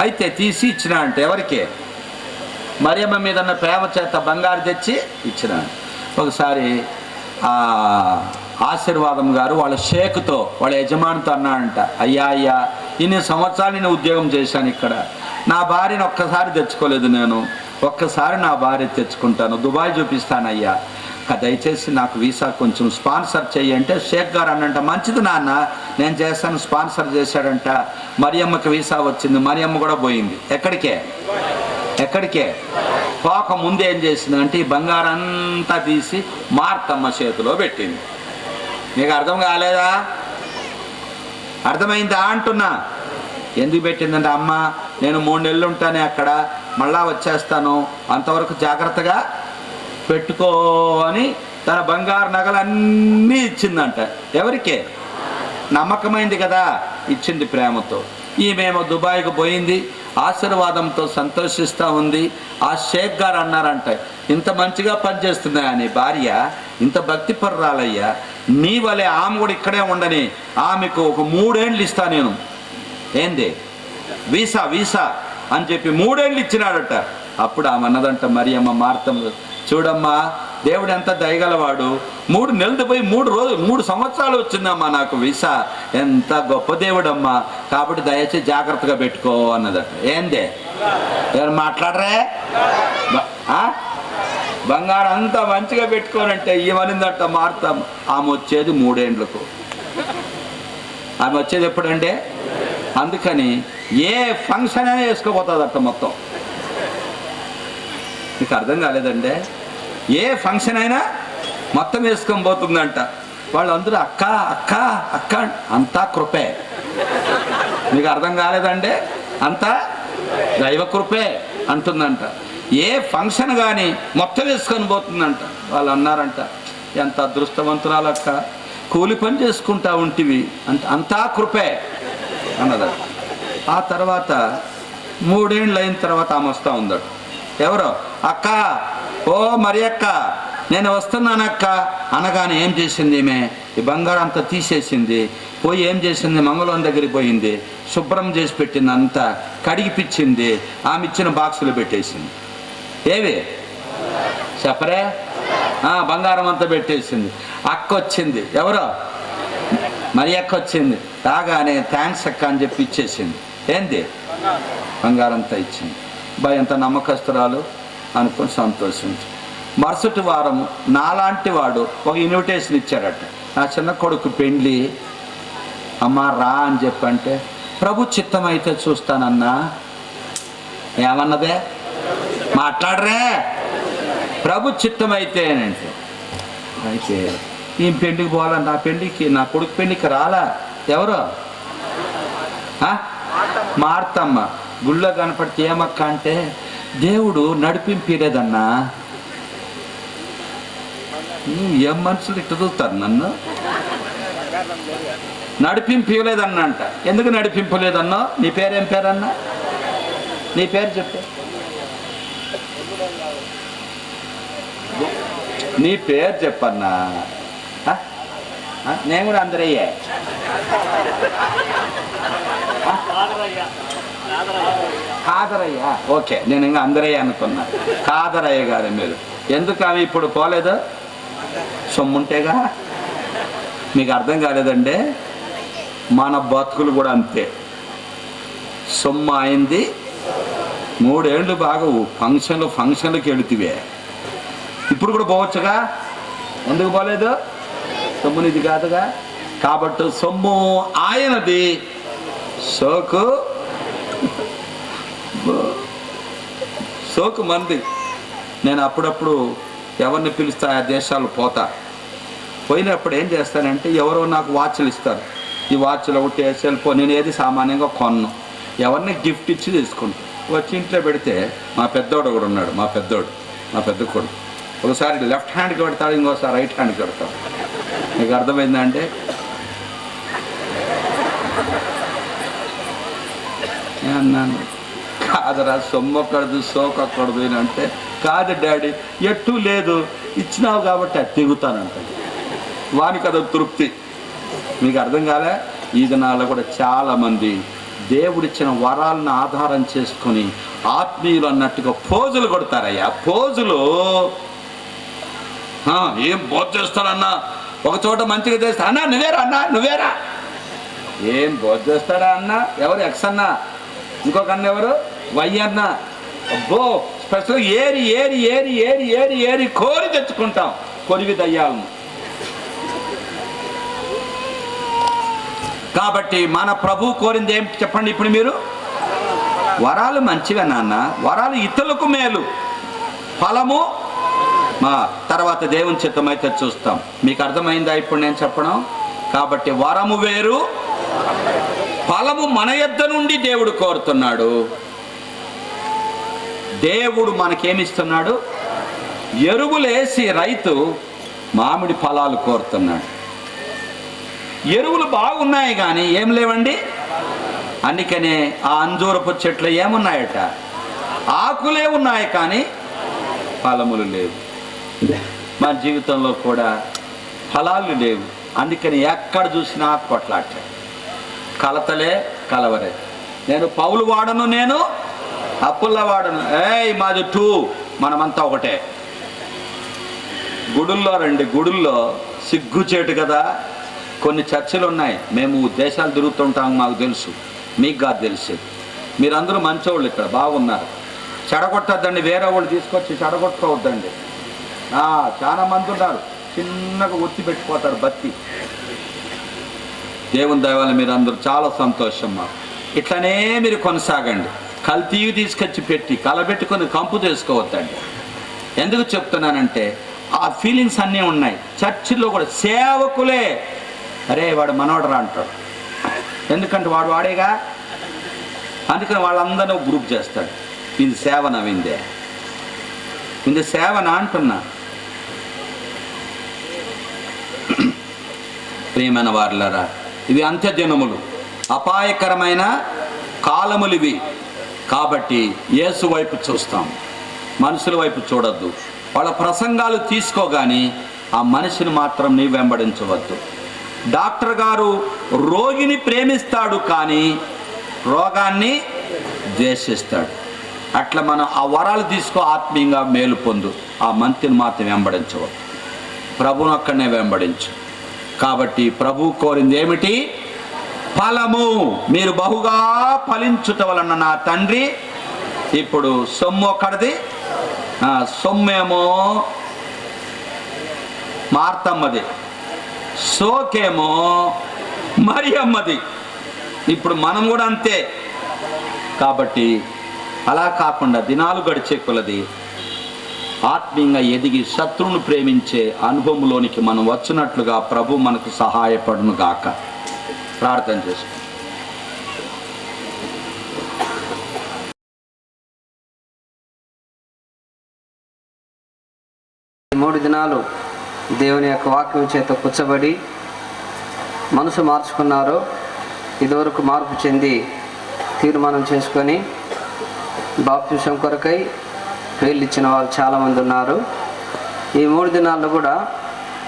అయితే తీసి ఇచ్చిన అంటే ఎవరికి? మరియమ్మ మీద ఉన్న ప్రేమ చేత బంగారు తెచ్చి ఇచ్చిన. ఒకసారి ఆశీర్వాదం గారు వాళ్ళ షేక్తో, వాళ్ళ యజమానితో అన్నాడంట, అయ్యా ఇన్ని సంవత్సరాలు నేను ఉద్యోగం చేశాను ఇక్కడ, నా భార్యను ఒక్కసారి తెచ్చుకోలేదు నేను, ఒక్కసారి నా భార్య తెచ్చుకుంటాను, దుబాయ్ చూపిస్తానయ్యా, దయచేసి నాకు వీసా కొంచెం స్పాన్సర్ చెయ్యంటే షేక్ గారు అన్నంట, మంచిది నాన్న నేను చేస్తాను. స్పాన్సర్ చేశాడంట. మరియమ్మకి వీసా వచ్చింది. మరియమ్మ కూడా పోయింది. ఎక్కడికే పోక ముందు ఏం చేసిందంటే ఈ బంగారంతా తీసి మార్తమ్మ చేతిలో పెట్టింది. నీకు అర్థం కాలేదా? అర్థమైందా అంటున్నా. ఎందుకు పెట్టిందంటే, అమ్మ నేను 3 నెలలు ఉంటానే అక్కడ, మళ్ళా వచ్చేస్తాను, అంతవరకు జాగ్రత్తగా పెట్టుకో అని తన బంగారు నగలన్నీ ఇచ్చిందంట. ఎవరికే? నమ్మకమైంది కదా, ఇచ్చింది ప్రేమతో. ఈమెమో దుబాయ్కి పోయింది. ఆశీర్వాదంతో సంతోషిస్తూ ఉంది. ఆ షేక్ గారు అన్నారంట, ఇంత మంచిగా పనిచేస్తుందా నీ భార్య, ఇంత భక్తిపరురాలయ్యా, నీ వలె ఆమె కూడా ఇక్కడే ఉండని, ఆమెకు ఒక 3 ఏళ్ళు ఇస్తా నేను, ఏంది వీసా వీసా అని చెప్పి 3 ఏళ్ళు ఇచ్చినాడట. అప్పుడు ఆమె అన్నదంట, మరి అమ్మ మార్తమ్మ, చూడమ్మా దేవుడు ఎంత దయగలవాడు, 3 నెలలు పోయి 3 సంవత్సరాలు వచ్చిందమ్మా నాకు వీసా, ఎంత గొప్ప దేవుడమ్మా, కాబట్టి దయచేసి జాగ్రత్తగా పెట్టుకో అన్నదట. ఏందే ఎవరు మాట్లాడరే, బంగారం అంతా మంచిగా పెట్టుకోనంటే ఏమనిందట మార్తమ్మ. ఆమె వచ్చేది 3 ఏండ్లకు, ఆమె వచ్చేది ఎప్పుడంటే, అందుకని ఏ ఫంక్షన్ అయినా వేసుకోపోతుందట మొత్తం. మీకు అర్థం కాలేదండి, ఏ ఫంక్షన్ అయినా మొత్తం వేసుకొని పోతుందంట. వాళ్ళందరూ అక్క అక్క అక్క, అంతా కృపే. మీకు అర్థం కాలేదండి, అంతా దైవ కృపే అంటుందంట. ఏ ఫంక్షన్ కానీ మొత్తం వేసుకొని పోతుందంట. వాళ్ళు అన్నారంట, ఎంత అదృష్టవంతురాలక్క, కూలి పని చేసుకుంటా ఉంటివి అంతా కృపే అన్నదట. ఆ తర్వాత 3 ఏళ్ళు అయిన తర్వాత ఆమె వస్తూ ఉందట. ఎవరో అక్క, ఓ మరి అక్క నేను వస్తున్నానక్క అనగానే ఏం చేసింది ఈమె, ఈ బంగారం అంతా తీసేసింది, పోయి ఏం చేసింది, మంగళం దగ్గరికి పోయింది, శుభ్రం చేసి పెట్టింది, అంతా కడిగిపిచ్చింది, ఆమె ఇచ్చిన బాక్సులు పెట్టేసింది. ఏవి చెప్పరే, బంగారం అంతా పెట్టేసింది. అక్క వచ్చింది, ఎవరో మరి అక్క వచ్చింది, రాగానే థ్యాంక్స్ అక్క అని చెప్పి ఇచ్చేసింది. ఏంది బంగారం అంతా ఇచ్చింది. బాయ్ ఎంత నమ్మకస్తురాలు అనుకొని సంతోషించి, మరుసటి వారం నాలాంటి వాడు ఒక ఇన్విటేషన్ ఇచ్చాడట, నా చిన్న కొడుకు పెండ్లి, అమ్మ రా అని చెప్పంటే, ప్రభు చిత్తం అయితే చూస్తానన్నా. ఏమన్నదే, మాట్లాడరే, ప్రభు చిత్తం అయితే అంటే, అయితే ఈ పెండికి పోవాలని, నా పెండికి, నా కొడుకు పెండికి రాలా. ఎవరో మార్తమ్మ. గుళ్ళో కనపడితే ఏమక్క అంటే, దేవుడు నడిపింపలేదన్నా. ఏం మనుషులు ఇట్లా చూస్తారు నన్ను, నడిపింపలేదన్నా అంట. ఎందుకు నడిపింపలేదన్నా, నీ పేరేం పేరన్నా, నీ పేరు చెప్పు, నీ పేరు చెప్పన్నా. నేను కూడా అందరయ్యే, కాదరయ్య, ఓకే, నేను ఇంకా అందరయ్య అనుకున్నా. కాదరయ్య గారు మీరు ఎందుకు ఆమె ఇప్పుడు పోలేదు, సొమ్ముంటేగా. మీకు అర్థం కాలేదండి, మన బతుకులు కూడా అంతే. సొమ్ము అయింది, 3 ఏళ్ళు బాగా ఫంక్షన్లకు వెళుతువే, ఇప్పుడు కూడా పోవచ్చుగా, ఎందుకు పోలేదు, సొమ్మునిది కాదుగా. కాబట్టి సొమ్ము ఆయనది, సోకు మంది. నేను అప్పుడప్పుడు ఎవరిని పిలుస్తా ఆ దేశాలు పోతా, పోయినప్పుడు ఏం చేస్తానంటే, ఎవరో నాకు వాచ్లు ఇస్తారు, ఈ వాచ్లు ఒకటి సెల్ఫోన్, నేను ఏది సామాన్యంగా కొన్ను, ఎవరిని గిఫ్ట్ ఇచ్చి తీసుకుంటాను. వచ్చి ఇంట్లో పెడితే, మా పెద్దోడు కూడా ఉన్నాడు, మా పెద్ద కొడుకు, ఒకసారి లెఫ్ట్ హ్యాండ్కి పెడతాడు, ఇంకోసారి రైట్ హ్యాండ్కి పెడతాడు. మీకు అర్థమైందంటే, అన్నాను, కాదరా సొమ్మొక్కడదు సోకొక్కడదు అంటే, కాదు డాడీ ఎట్టూ లేదు, ఇచ్చినావు కాబట్టి అది తెగుతానంట. వానికి అది తృప్తి. మీకు అర్థం కాలే. ఈ దినాల్లో కూడా చాలామంది దేవుడిచ్చిన వరాలను ఆధారం చేసుకొని ఆత్మీయులు అన్నట్టుగా పోజులు కొడతారయ్యా. పోజులు ఏం బోధ చేస్తాడన్నా, ఒక చోట మంచిగా చేస్తా, అన్నా నువ్వేరా, అన్నా నువ్వేరా, ఏం బోధ చేస్తాడా అన్న, ఎవరు ఎక్స్ అన్నా, ఇంకొక అన్న ఎవరు వై అన్న, అబ్బో స్పెషల్ ఏరి ఏరి ఏరి ఏరి ఏరి ఏరి కోరి తెచ్చుకుంటాం కొరివి దయ్యాలను. కాబట్టి మన ప్రభు కోరింది ఏం చెప్పండి ఇప్పుడు మీరు, వరాలు మంచివే నాన్న, వరాలు ఇతరులకు మేలు, ఫలము మా తర్వాత దేవుని చిత్తమైతే చూస్తాం. మీకు అర్థమైందా ఇప్పుడు నేను చెప్పడం? కాబట్టి వరము వేరు, ఫలము మన యొద్ద నుండి దేవుడు కోరుతున్నాడు. దేవుడు మనకేమిస్తున్నాడు? ఎరువులేసి రైతు మామిడి ఫలాలు కోరుతున్నాడు. ఎరువులు బాగున్నాయి కానీ ఏం లేవండి, అందుకనే ఆ అంజూరపు చెట్లు ఏమున్నాయట? ఆకులే ఉన్నాయి కానీ ఫలములు లేవు. మా జీవితంలో కూడా ఫలాలు లేవు. అందుకని ఎక్కడ చూసినా కొట్లాట, కలతలే కలవరే. నేను పౌలు వాడను, నేను అప్పుల్లా వాడను. మాది టూ, మనమంతా ఒకటే. గుడుల్లో రండి, గుడుల్లో సిగ్గుచేటు కదా. కొన్ని చర్చలు ఉన్నాయి, మేము దేశాలు తిరుగుతుంటాం, మాకు తెలుసు, మీకు కాదు తెలిసేది. మీరందరూ మంచోళ్ళు, ఇక్కడ బాగున్నారు. చెడగొట్టద్దండి, వేరే వాళ్ళు తీసుకొచ్చి చెడగొట్టుకోవద్దండి. చాలా మంది ఉన్నారు, చిన్నగా ఒత్తి పెట్టిపోతారు బత్తి. దేవుని దయ వల్ల మీరు అందరూ చాలా సంతోషం. మాకు ఇట్లనే మీరు కొనసాగండి. కల్తీవి తీసుకొచ్చి పెట్టి కలబెట్టుకొని కంపు చేసుకోవద్దండి. ఎందుకు చెప్తున్నానంటే ఆ ఫీలింగ్స్ అన్నీ ఉన్నాయి. చర్చిలో కూడా సేవకులే అరే వాడు మనోడరా అంటాడు, ఎందుకంటే వాడు వాడేగా. అందుకని వాళ్ళందరూ గ్రూప్ చేస్తాడు. ఇది సేవన విందే, ఇది సేవన అంటున్నా. ప్రియమైన వారులారా, ఇవి అంత్య దినములు, అపాయకరమైన కాలములు ఇవి. కాబట్టి యేసు వైపు చూస్తాం, మనుషుల వైపు చూడొద్దు. వాళ్ళ ప్రసంగాలు తీసుకోగాని ఆ మనిషిని మాత్రం నీ వెంబడించవద్దు. డాక్టర్ గారు రోగిని ప్రేమిస్తాడు కానీ రోగాన్ని ద్వేషిస్తాడు. అట్లా మనం ఆ వరాలు తీసుకో, ఆత్మీయంగా మేలు పొందు. ఆ మంత్రిని మాత్రం వెంబడించవద్దు, ప్రభువును అక్కడనే వెంబడించు. కాబట్టి ప్రభు కోరింది ఏమిటి? ఫలము. మీరు బహుగా ఫలించుట వలన నా తండ్రి. ఇప్పుడు సొమ్ము ఒక్కడిది, సొమ్మేమో మార్తమ్మది, సోకేమో మరియమ్మది. ఇప్పుడు మనం కూడా అంతే. కాబట్టి అలా కాకుండా దినాలు గడిచే కొలది ఆత్మీయంగా ఎదిగి శత్రువును ప్రేమించే అనుభవంలోనికి మనం వచ్చినట్లుగా ప్రభు మనకు సహాయపడును గాక. ప్రార్థన చేసుకో. మూడు దినాలు దేవుని యొక్క వాక్యం చేత కూర్చబడి మనసు మార్చుకున్నారో, ఇదివరకు మార్పు చెంది తీర్మానం చేసుకొని బాప్తిసం కొరకై వేళ్ళు ఇచ్చిన వాళ్ళు చాలామంది ఉన్నారు. ఈ 3 దినాల్లో కూడా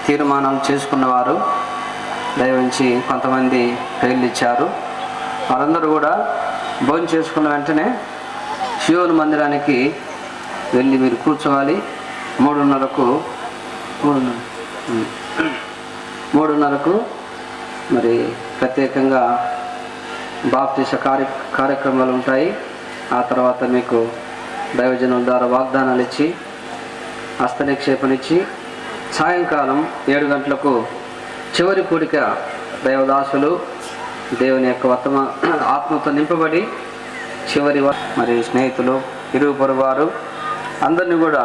తీర్మానాలు చేసుకున్నవారు దయవుంచి కొంతమంది వేళ్ళు ఇచ్చారు. వారందరూ కూడా భోజనం చేసుకున్న వెంటనే శివుని మందిరానికి వెళ్ళి మీరు కూర్చోవాలి. 3:30కు మరి ప్రత్యేకంగా బాప్తిస కార్యక్రమాలు ఉంటాయి. ఆ తర్వాత మీకు దైవజనుల ద్వారా వాగ్దానాలు ఇచ్చి హస్తనిక్షేపనిచ్చి సాయంకాలం 7 గంటలకు చివరి కూడిక దైవదాసులు దేవుని యొక్క ఆత్మతో నింపబడి చివరి మరి స్నేహితులు, ఇరుగు పొరుగు వారు అందరినీ కూడా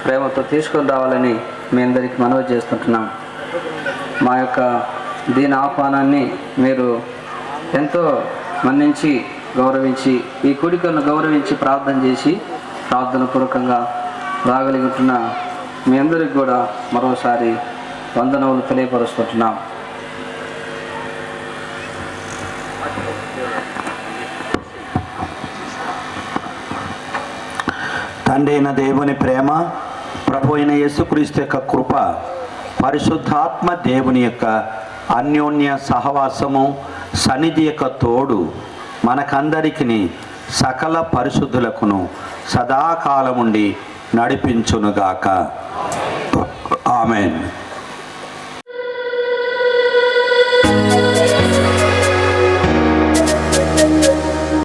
ప్రేమతో తీసుకొని రావాలని మీ అందరికీ మనవి చేస్తుంటున్నాం. మా యొక్క దీని ఆహ్వానాన్ని మీరు ఎంతో మన్నించి గౌరవించి, ఈ కూడికలను గౌరవించి ప్రార్థన చేసి ప్రార్థన పూర్వకంగా రాగలుగుతున్న మీ అందరికి కూడా మరోసారి వందనములు తెలియపరుస్తుంటున్నాం. తండ్రి అయిన దేవుని ప్రేమ, ప్రభు అయిన యేసుక్రీస్తు యొక్క కృప, పరిశుద్ధాత్మ దేవుని యొక్క అన్యోన్య సహవాసము, సన్నిధి యొక్క తోడు మనకందరికీ సకల పరిశుద్ధులకును సదాకాలముండి నడిపించునుగాక. ఆమెన్.